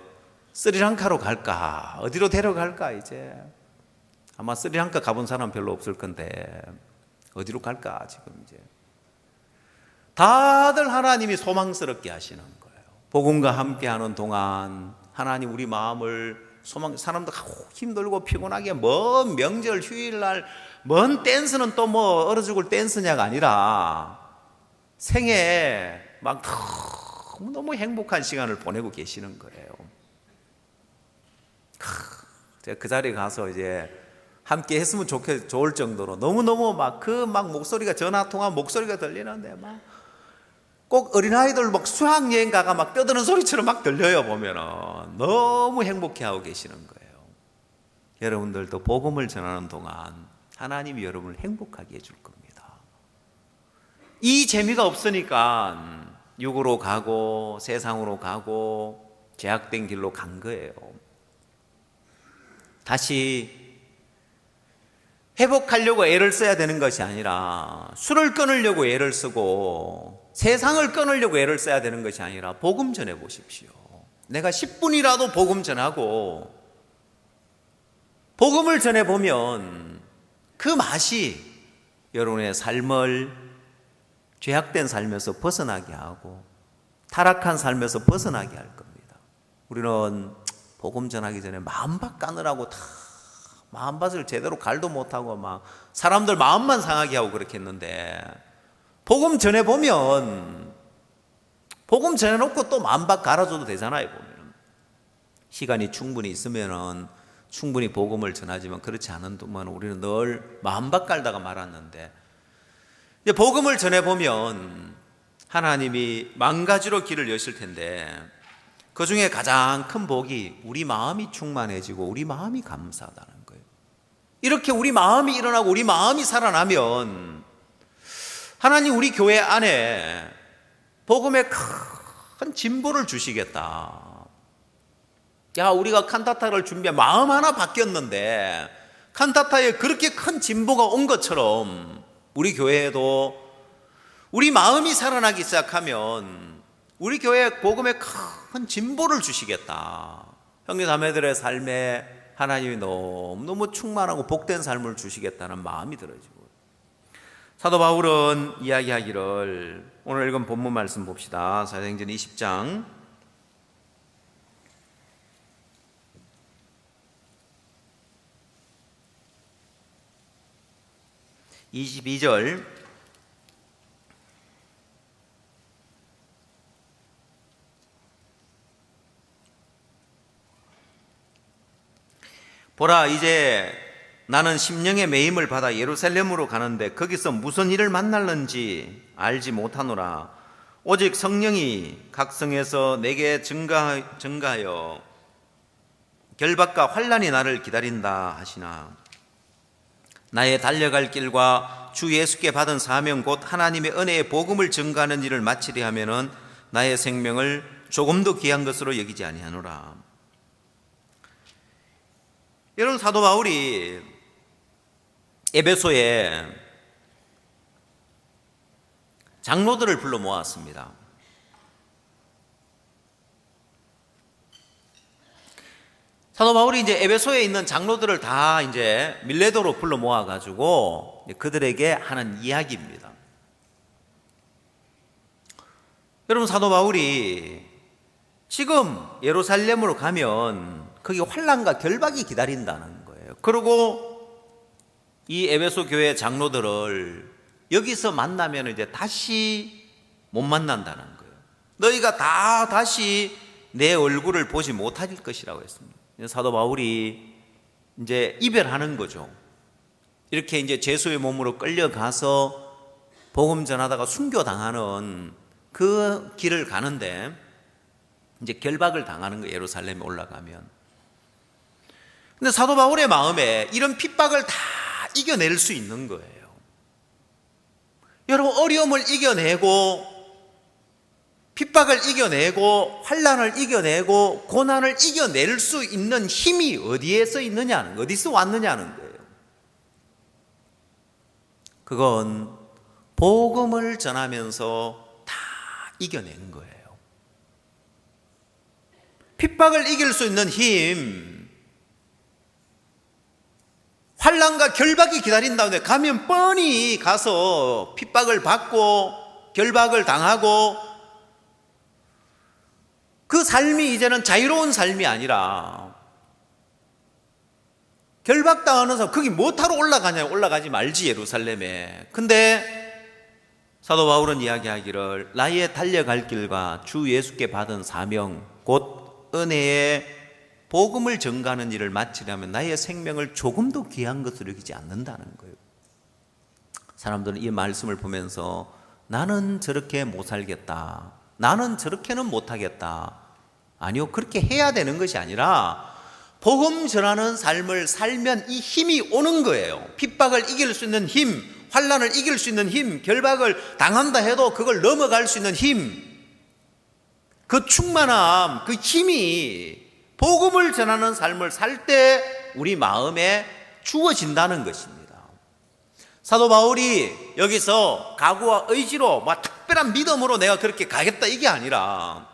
스리랑카로 갈까? 어디로 데려갈까? 이제 아마 스리랑카 가본 사람 별로 없을 건데 어디로 갈까? 지금 이제 다들 하나님이 소망스럽게 하시는 거예요. 복음과 함께하는 동안 하나님 우리 마음을 사람들 힘들고 피곤하게 먼 명절 휴일날 먼 댄스는 또 뭐 얼어 죽을 댄스냐가 아니라 생애 막 너무 행복한 시간을 보내고 계시는 거예요. 제가 그 자리에 가서 이제 함께 했으면 좋을 정도로 너무너무 막 목소리가 전화통화 목소리가 들리는데 막 꼭 어린아이들 막 수학여행 가가 막 떠드는 소리처럼 막 들려요. 보면은 너무 행복해하고 계시는 거예요. 여러분들도 복음을 전하는 동안 하나님이 여러분을 행복하게 해줄 겁니다. 이 재미가 없으니까 육으로 가고 세상으로 가고 제약된 길로 간 거예요. 다시 회복하려고 애를 써야 되는 것이 아니라 술을 끊으려고 애를 쓰고 세상을 끊으려고 애를 써야 되는 것이 아니라 복음 전해 보십시오. 내가 10분이라도 복음 전하고 복음을 전해 보면 그 맛이 여러분의 삶을 죄악된 삶에서 벗어나게 하고 타락한 삶에서 벗어나게 할 겁니다. 우리는 복음 전하기 전에 마음밭 까느라고 다 마음밭을 제대로 갈도 못하고 막 사람들 마음만 상하게 하고 그렇게 했는데 복음 전해보면 복음 전해놓고 또 마음밭 갈아줘도 되잖아요. 보면 시간이 충분히 있으면 충분히 복음을 전하지만 그렇지 않은 동안 우리는 늘 마음밭 갈다가 말았는데 이제 복음을 전해보면 하나님이 만 가지로 길을 여실 텐데 그 중에 가장 큰 복이 우리 마음이 충만해지고 우리 마음이 감사하다는 거예요. 이렇게 우리 마음이 일어나고 우리 마음이 살아나면 하나님 우리 교회 안에 복음의 큰 진보를 주시겠다. 야, 우리가 칸타타를 준비해 마음 하나 바뀌었는데 칸타타에 그렇게 큰 진보가 온 것처럼 우리 교회에도 우리 마음이 살아나기 시작하면 우리 교회에 복음의 큰 진보를 주시겠다. 형제 자매들의 삶에 하나님이 너무너무 충만하고 복된 삶을 주시겠다는 마음이 들어지고 사도 바울은 이야기하기를 오늘 읽은 본문 말씀 봅시다. 사도행전 20장 22절 보라 이제 나는 심령의 매임을 받아 예루살렘으로 가는데 거기서 무슨 일을 만날는지 알지 못하노라. 오직 성령이 각 성에서 내게 증가하여 결박과 환난이 나를 기다린다 하시나 나의 달려갈 길과 주 예수께 받은 사명 곧 하나님의 은혜의 복음을 증가하는 일을 마치리 하면은 나의 생명을 조금도 귀한 것으로 여기지 아니하노라. 여러분 사도 바울이 에베소에 장로들을 불러 모았습니다. 사도 바울이 이제 에베소에 있는 장로들을 다 이제 밀레도로 불러 모아가지고 그들에게 하는 이야기입니다. 여러분 사도 바울이 지금 예루살렘으로 가면 거기 환난과 결박이 기다린다는 거예요. 그리고 이 에베소 교회 장로들을 여기서 만나면 이제 다시 못 만난다는 거예요. 너희가 다 다시 내 얼굴을 보지 못할 것이라고 했습니다. 사도 바울이 이제 이별하는 거죠. 이렇게 이제 제수의 몸으로 끌려가서 복음 전하다가 순교당하는 그 길을 가는데 이제 결박을 당하는 거예요. 예루살렘에 올라가면. 근데 사도 바울의 마음에 이런 핍박을 다 이겨낼 수 있는 거예요. 여러분 어려움을 이겨내고 핍박을 이겨내고 환난을 이겨내고 고난을 이겨낼 수 있는 힘이 어디에서 있느냐는 거예요. 어디서 왔느냐는 거예요. 그건 복음을 전하면서 다 이겨낸 거예요. 핍박을 이길 수 있는 힘, 환난과 결박이 기다린다는데 가면 뻔히 가서 핍박을 받고 결박을 당하고 그 삶이 이제는 자유로운 삶이 아니라 결박당하는 사람 거기 못하러 올라가냐, 올라가지 말지 예루살렘에. 근데 사도 바울은 이야기하기를 나의 달려갈 길과 주 예수께 받은 사명 곧 은혜의 복음을 전가하는 일을 마치려면 나의 생명을 조금도 귀한 것으로 여기지 않는다는 거예요. 사람들은 이 말씀을 보면서 나는 저렇게 못 살겠다, 나는 저렇게는 못하겠다. 아니요, 그렇게 해야 되는 것이 아니라 복음 전하는 삶을 살면 이 힘이 오는 거예요. 핍박을 이길 수 있는 힘, 환난을 이길 수 있는 힘, 결박을 당한다 해도 그걸 넘어갈 수 있는 힘, 그 충만함, 그 힘이 복음을 전하는 삶을 살 때 우리 마음에 주어진다는 것입니다. 사도 바울이 여기서 각오와 의지로 특별한 믿음으로 내가 그렇게 가겠다 이게 아니라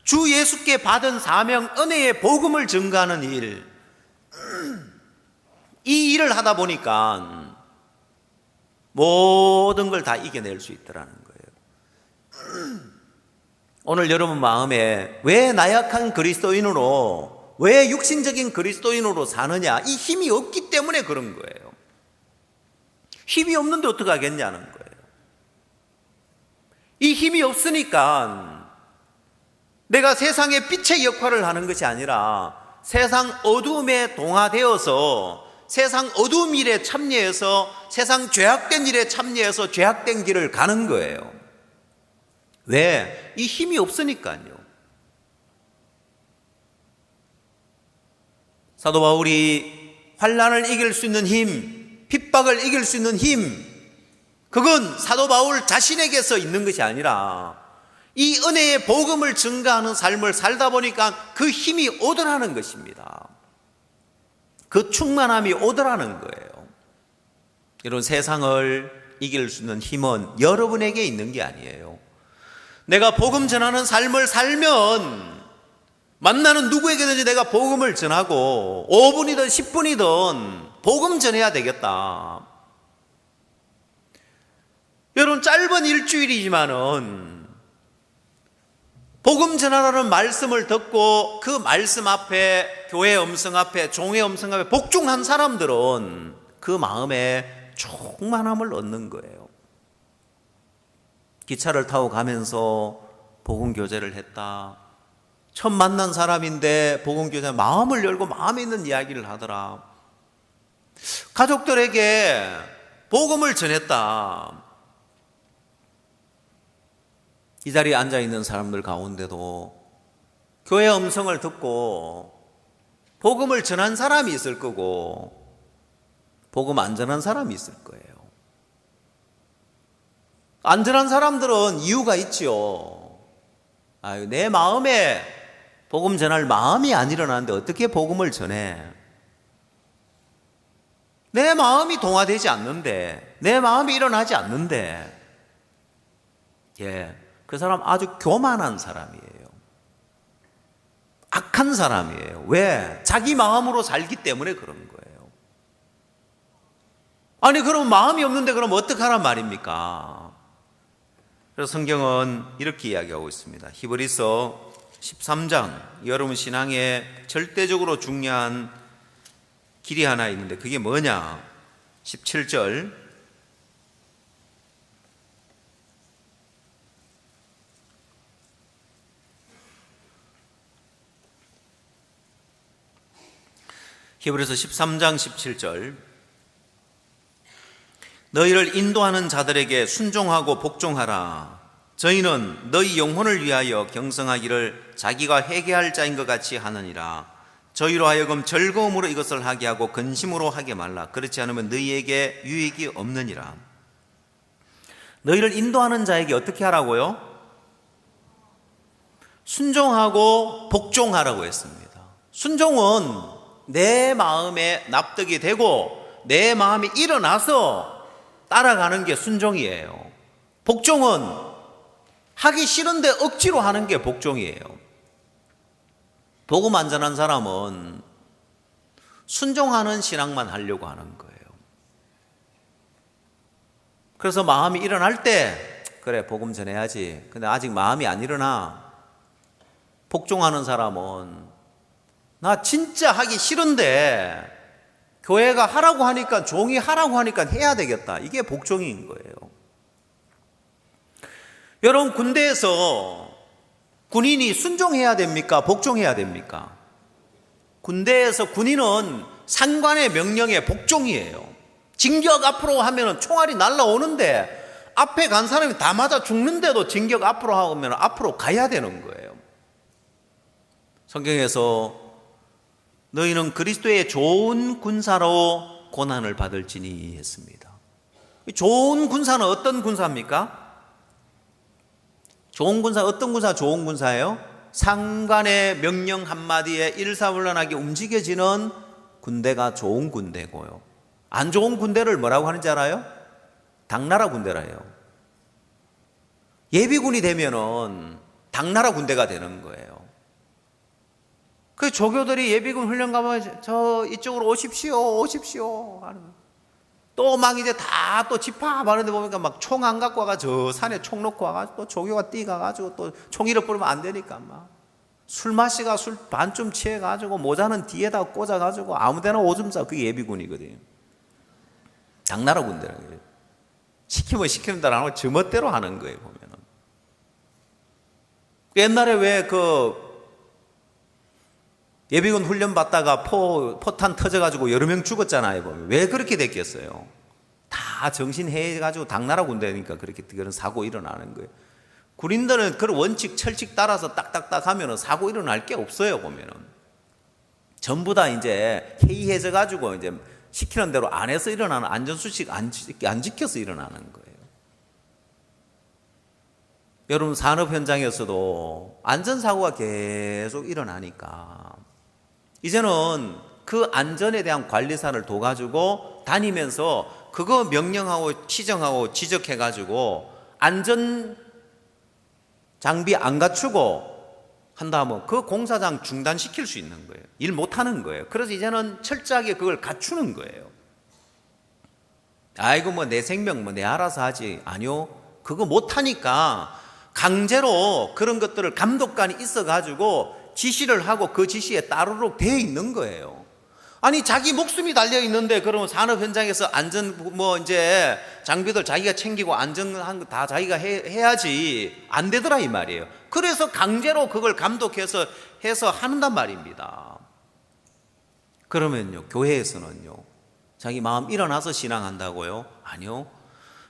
주 예수께 받은 사명 은혜의 복음을 전가하는 일, 이 일을 하다 보니까 모든 걸 다 이겨낼 수 있더라는 거예요. 오늘 여러분 마음에 왜 나약한 그리스도인으로, 왜 육신적인 그리스도인으로 사느냐? 이 힘이 없기 때문에 그런 거예요. 힘이 없는데 어떻게 하겠냐는 거예요. 이 힘이 없으니까 내가 세상의 빛의 역할을 하는 것이 아니라 세상 어두움에 동화되어서 세상 어두운 일에 참여해서 세상 죄악된 일에 참여해서 죄악된 길을 가는 거예요. 왜? 이 힘이 없으니까요. 사도 바울이 환난을 이길 수 있는 힘, 핍박을 이길 수 있는 힘, 그건 사도 바울 자신에게서 있는 것이 아니라 이 은혜의 복음을 증가하는 삶을 살다 보니까 그 힘이 오더라는 것입니다. 그 충만함이 오더라는 거예요. 이런 세상을 이길 수 있는 힘은 여러분에게 있는 게 아니에요. 내가 복음 전하는 삶을 살면 만나는 누구에게든지 내가 복음을 전하고 5분이든 10분이든 복음 전해야 되겠다. 여러분 짧은 일주일이지만은 복음 전하라는 말씀을 듣고 그 말씀 앞에, 교회의 음성 앞에, 종의 음성 앞에 복종한 사람들은 그 마음에 충만함을 얻는 거예요. 기차를 타고 가면서 복음 교제를 했다. 처음 만난 사람인데 복음 교제 마음을 열고 마음에 있는 이야기를 하더라. 가족들에게 복음을 전했다. 이 자리에 앉아있는 사람들 가운데도 교회 음성을 듣고 복음을 전한 사람이 있을 거고 복음 안 전한 사람이 있을 거예요. 안 전한 사람들은 이유가 있지요. 내 마음에 복음 전할 마음이 안 일어나는데 어떻게 복음을 전해? 내 마음이 동화되지 않는데, 내 마음이 일어나지 않는데, 그 사람 아주 교만한 사람이에요. 악한 사람이에요. 왜? 자기 마음으로 살기 때문에 그런 거예요. 아니 그럼 마음이 없는데 그럼 어떡하란 말입니까? 그래서 성경은 이렇게 이야기하고 있습니다. 히브리서 13장, 여러분 신앙에 절대적으로 중요한 길이 하나 있는데 그게 뭐냐? 17절 히브리서 13장 17절 너희를 인도하는 자들에게 순종하고 복종하라. 저희는 너희 영혼을 위하여 경성하기를 자기가 회개할 자인 것 같이 하느니라. 저희로 하여금 즐거움으로 이것을 하게 하고 근심으로 하게 말라. 그렇지 않으면 너희에게 유익이 없느니라. 너희를 인도하는 자에게 어떻게 하라고요? 순종하고 복종하라고 했습니다. 순종은 내 마음에 납득이 되고 내 마음이 일어나서 따라가는 게 순종이에요. 복종은 하기 싫은데 억지로 하는 게 복종이에요. 복음 안 전한 사람은 순종하는 신앙만 하려고 하는 거예요. 그래서 마음이 일어날 때 그래 복음 전해야지. 근데 아직 마음이 안 일어나. 복종하는 사람은 나 진짜 하기 싫은데 교회가 하라고 하니까, 종이 하라고 하니까 해야 되겠다. 이게 복종인 거예요. 여러분, 군대에서 군인이 순종해야 됩니까? 복종해야 됩니까? 군대에서 군인은 상관의 명령에 복종이에요. 진격 앞으로 하면 총알이 날라오는데 앞에 간 사람이 다 맞아 죽는데도 진격 앞으로 하면 앞으로 가야 되는 거예요. 성경에서 너희는 그리스도의 좋은 군사로 고난을 받을지니 했습니다. 좋은 군사는 어떤 군사입니까? 좋은 군사, 어떤 군사 좋은 군사예요? 상관의 명령 한마디에 일사불란하게 움직여지는 군대가 좋은 군대고요. 안 좋은 군대를 뭐라고 하는지 알아요? 당나라 군대라 해요. 예비군이 되면은 당나라 군대가 되는 거예요. 그 조교들이 예비군 훈련 가면 저 이쪽으로 오십시오 하는. 또 막 이제 다 또 집합하는데 보니까 막 총 안 갖고 와가지고 저 산에 총 놓고 와가지고 또 조교가 뛰가가지고 또 총 잃어버리면 안 되니까 막 술 마시가 술 반쯤 취해가지고 모자는 뒤에다 꽂아가지고 아무데나 오줌 싸. 그게 예비군이거든요. 당나라 군대라 그래요. 시키면 시키는 대로 안 하고 제멋대로 하는 거예요 보면은. 옛날에 왜 그 예비군 훈련 받다가 포탄 터져가지고 여러 명 죽었잖아요. 보면. 왜 그렇게 됐겠어요? 다 정신해가지고 당나라 군대니까 그렇게 그런 사고 일어나는 거예요. 군인들은 그런 원칙, 철칙 따라서 딱딱딱 하면 사고 일어날 게 없어요, 보면은. 전부 다 이제 해이해져가지고 이제 시키는 대로 안 해서 일어나는 안전수칙 안 지켜서 일어나는 거예요. 여러분, 산업 현장에서도 안전사고가 계속 일어나니까 이제는 그 안전에 대한 관리사를 둬가지고 다니면서 그거 명령하고 지정하고 지적해가지고 안전 장비 안 갖추고 한다면 그 공사장 중단시킬 수 있는 거예요. 일 못하는 거예요. 그래서 이제는 철저하게 그걸 갖추는 거예요. 아이고 뭐 내 생명 뭐 내 알아서 하지. 아니요. 그거 못하니까 강제로 그런 것들을 감독관이 있어가지고 지시를 하고 그 지시에 따르도록 되어 있는 거예요. 아니 자기 목숨이 달려 있는데 그러면 산업 현장에서 안전 뭐 이제 장비들 자기가 챙기고 안전한 거 다 자기가 해야지 안 되더라 이 말이에요. 그래서 강제로 그걸 감독해서 해서 한단 말입니다. 그러면요 교회에서는요 자기 마음 일어나서 신앙한다고요? 아니요.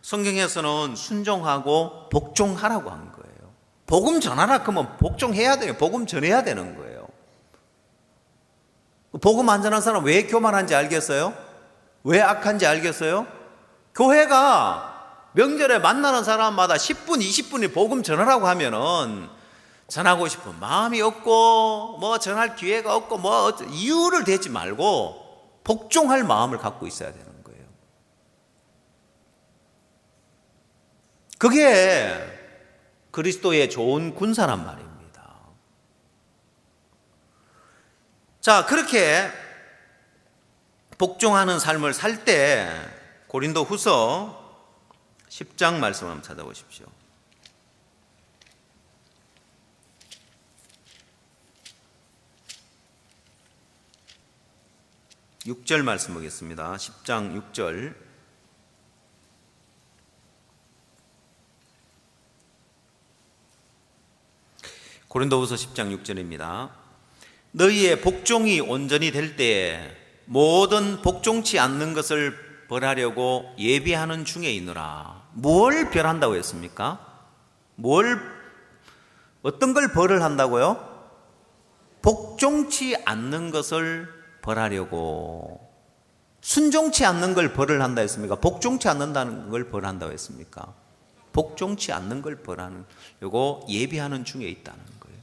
성경에서는 순종하고 복종하라고 한 거예요. 복음 전하라 그러면 복종해야 돼요. 복음 전해야 되는 거예요. 복음 안 전한 사람 왜 교만한지 알겠어요? 왜 악한지 알겠어요? 교회가 명절에 만나는 사람마다 10분, 20분이 복음 전하라고 하면은 전하고 싶은 마음이 없고 뭐 전할 기회가 없고 뭐 이유를 대지 말고 복종할 마음을 갖고 있어야 되는 거예요. 그게 그리스도의 좋은 군사란 말입니다. 자, 그렇게 복종하는 삶을 살 때 고린도 후서 10장 말씀을 한번 찾아보십시오. 6절 말씀 보겠습니다. 10장 6절. 고린도후서 10장 6절입니다. 너희의 복종이 온전히 될 때에 모든 복종치 않는 것을 벌하려고 예비하는 중에 있노라. 뭘 벌한다고 했습니까? 어떤 걸 벌을 한다고요? 복종치 않는 것을 벌하려고. 순종치 않는 걸 벌을 한다 했습니까? 복종치 않는다는 걸 벌한다고 했습니까? 복종치 않는 걸 벌하려고 예비하는 중에 있다는 거예요.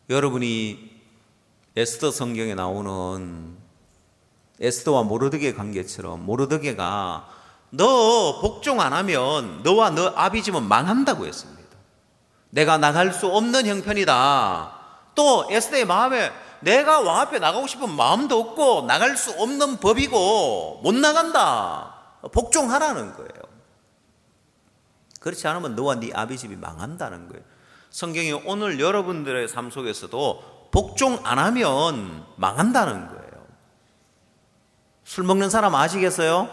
여러분이 에스더 성경에 나오는 에스더와 모르드게 관계처럼 모르드게가 너 복종 안 하면 너와 너 아비 집은 망한다고 했습니다. 내가 나갈 수 없는 형편이다. 또 에스더의 마음에 내가 왕 앞에 나가고 싶은 마음도 없고 나갈 수 없는 법이고 못 나간다. 복종하라는 거예요. 그렇지 않으면 너와 네 아비 집이 망한다는 거예요. 성경이 오늘 여러분들의 삶 속에서도 복종 안 하면 망한다는 거예요. 술 먹는 사람 아시겠어요?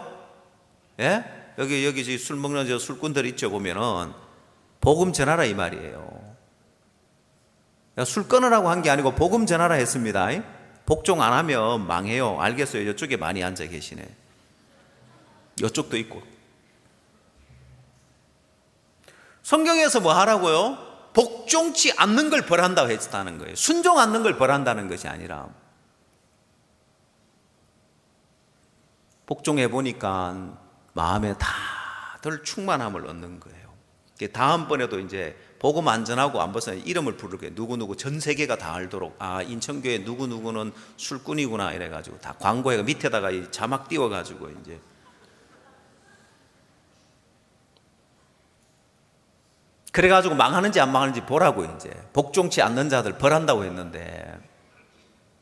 예? 여기 술 먹는 저 술꾼들 있죠, 보면은 복음 전하라 이 말이에요. 술 끊으라고 한 게 아니고 복음 전하라 했습니다. 복종 안 하면 망해요. 알겠어요? 이쪽에 많이 앉아 계시네. 이쪽도 있고. 성경에서 뭐 하라고요? 복종치 않는 걸 벌한다고 했다는 거예요. 순종 않는 걸 벌한다는 것이 아니라. 복종해 보니까 마음에 다들 충만함을 얻는 거예요. 다음번에도 이제 복음 안 전하고 안 벗어나 이름을 부르게 누구누구 전 세계가 다 알도록 인천교회 누구누구는 술꾼이구나 이래가지고 다 광고에 밑에다가 이 자막 띄워가지고 이제 그래가지고 망하는지 안 망하는지 보라고 이제 복종치 않는 자들 벌한다고 했는데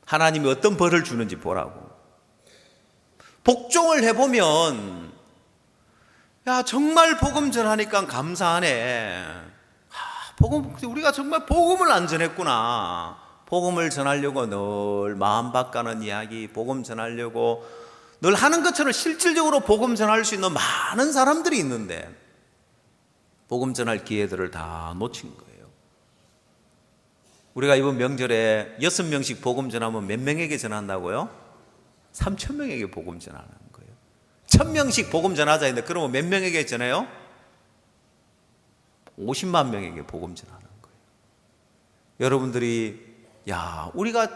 하나님이 어떤 벌을 주는지 보라고. 복종을 해보면 야 정말 복음 전하니까 감사하네. 우리가 정말 복음을 안 전했구나. 복음을 전하려고 늘 마음 바꿔는 이야기, 복음 전하려고 늘 하는 것처럼 실질적으로 복음 전할 수 있는 많은 사람들이 있는데 복음 전할 기회들을 다 놓친 거예요. 우리가 이번 명절에 6명씩 복음 전하면 몇 명에게 전한다고요? 3,000명에게 복음 전하는 거예요. 1,000명씩 복음 전하자 했는데 그러면 몇 명에게 전해요? 50만 명에게 복음 전하는 거예요. 여러분들이 우리가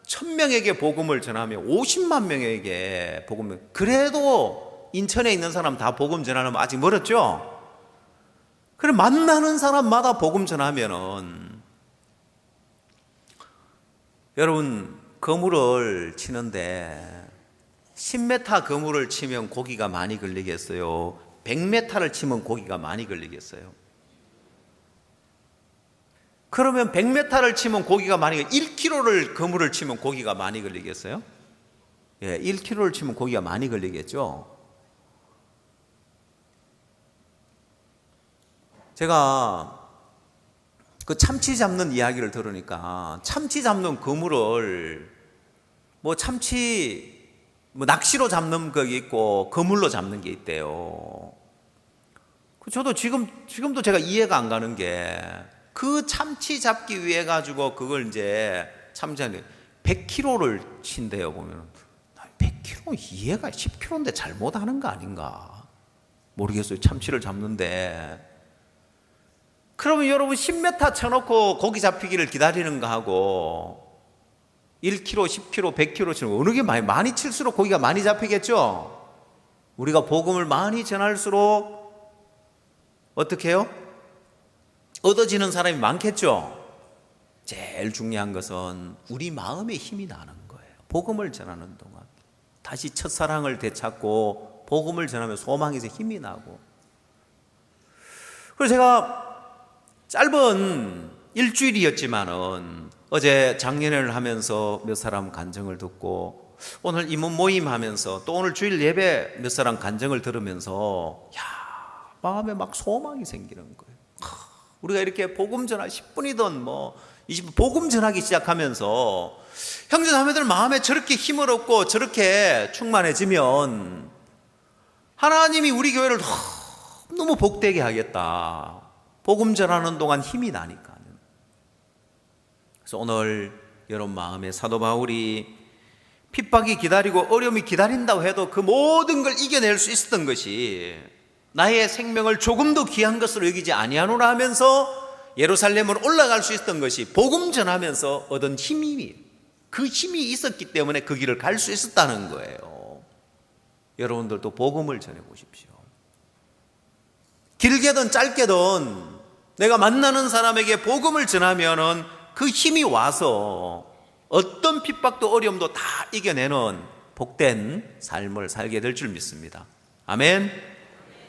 1,000명에게 복음을 전하면 50만 명에게 복음을, 그래도 인천에 있는 사람 다 복음 전하려면 아직 멀었죠? 그래 만나는 사람마다 복음 전하면은 여러분 거물을 치는데 10m 거물을 치면 고기가 많이 걸리겠어요? 100m를 치면 고기가 많이 걸리겠어요? 그러면 100m를 치면 고기가 많이 1kg를 거물을 치면 고기가 많이 걸리겠어요? 예, 1kg를 치면 고기가 많이 걸리겠죠? 제가 그 참치 잡는 이야기를 들으니까 참치 잡는 그물을 낚시로 잡는 거 있고 그물로 잡는 게 있대요. 저도 지금도 제가 이해가 안 가는 게 그 참치 잡기 위해 가지고 그걸 이제 참치 100kg를 친대요. 보면 100kg 이해가 10kg인데 잘못하는 거 아닌가 모르겠어요. 참치를 잡는데. 그러면 여러분 10m 쳐놓고 고기 잡히기를 기다리는 거하고 1kg, 10kg, 100kg 치는 거 어느 게 많이 칠수록 고기가 많이 잡히겠죠? 우리가 복음을 많이 전할수록 어떻게 해요? 얻어지는 사람이 많겠죠? 제일 중요한 것은 우리 마음에 힘이 나는 거예요. 복음을 전하는 동안 다시 첫사랑을 되찾고 복음을 전하면 소망에서 힘이 나고. 그래서 제가 짧은 일주일이었지만은 어제 장례를 하면서 몇 사람 간증을 듣고 오늘 임원 모임 하면서 또 오늘 주일 예배 몇 사람 간증을 들으면서 마음에 막 소망이 생기는 거예요. 우리가 이렇게 복음 전하 10분이든 20분 복음 전하기 시작하면서 형제 자매들 마음에 저렇게 힘을 얻고 저렇게 충만해지면 하나님이 우리 교회를 너무 복되게 하겠다. 복음 전하는 동안 힘이 나니까. 그래서 오늘 여러분 마음에 사도 바울이 핍박이 기다리고 어려움이 기다린다고 해도 그 모든 걸 이겨낼 수 있었던 것이 나의 생명을 조금도 귀한 것으로 여기지 아니하노라 하면서 예루살렘으로 올라갈 수 있었던 것이 복음 전하면서 얻은 그 힘이 있었기 때문에 그 길을 갈 수 있었다는 거예요. 여러분들도 복음을 전해보십시오. 길게든 짧게든 내가 만나는 사람에게 복음을 전하면은 그 힘이 와서 어떤 핍박도 어려움도 다 이겨내는 복된 삶을 살게 될 줄 믿습니다. 아멘.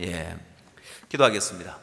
예, 기도하겠습니다.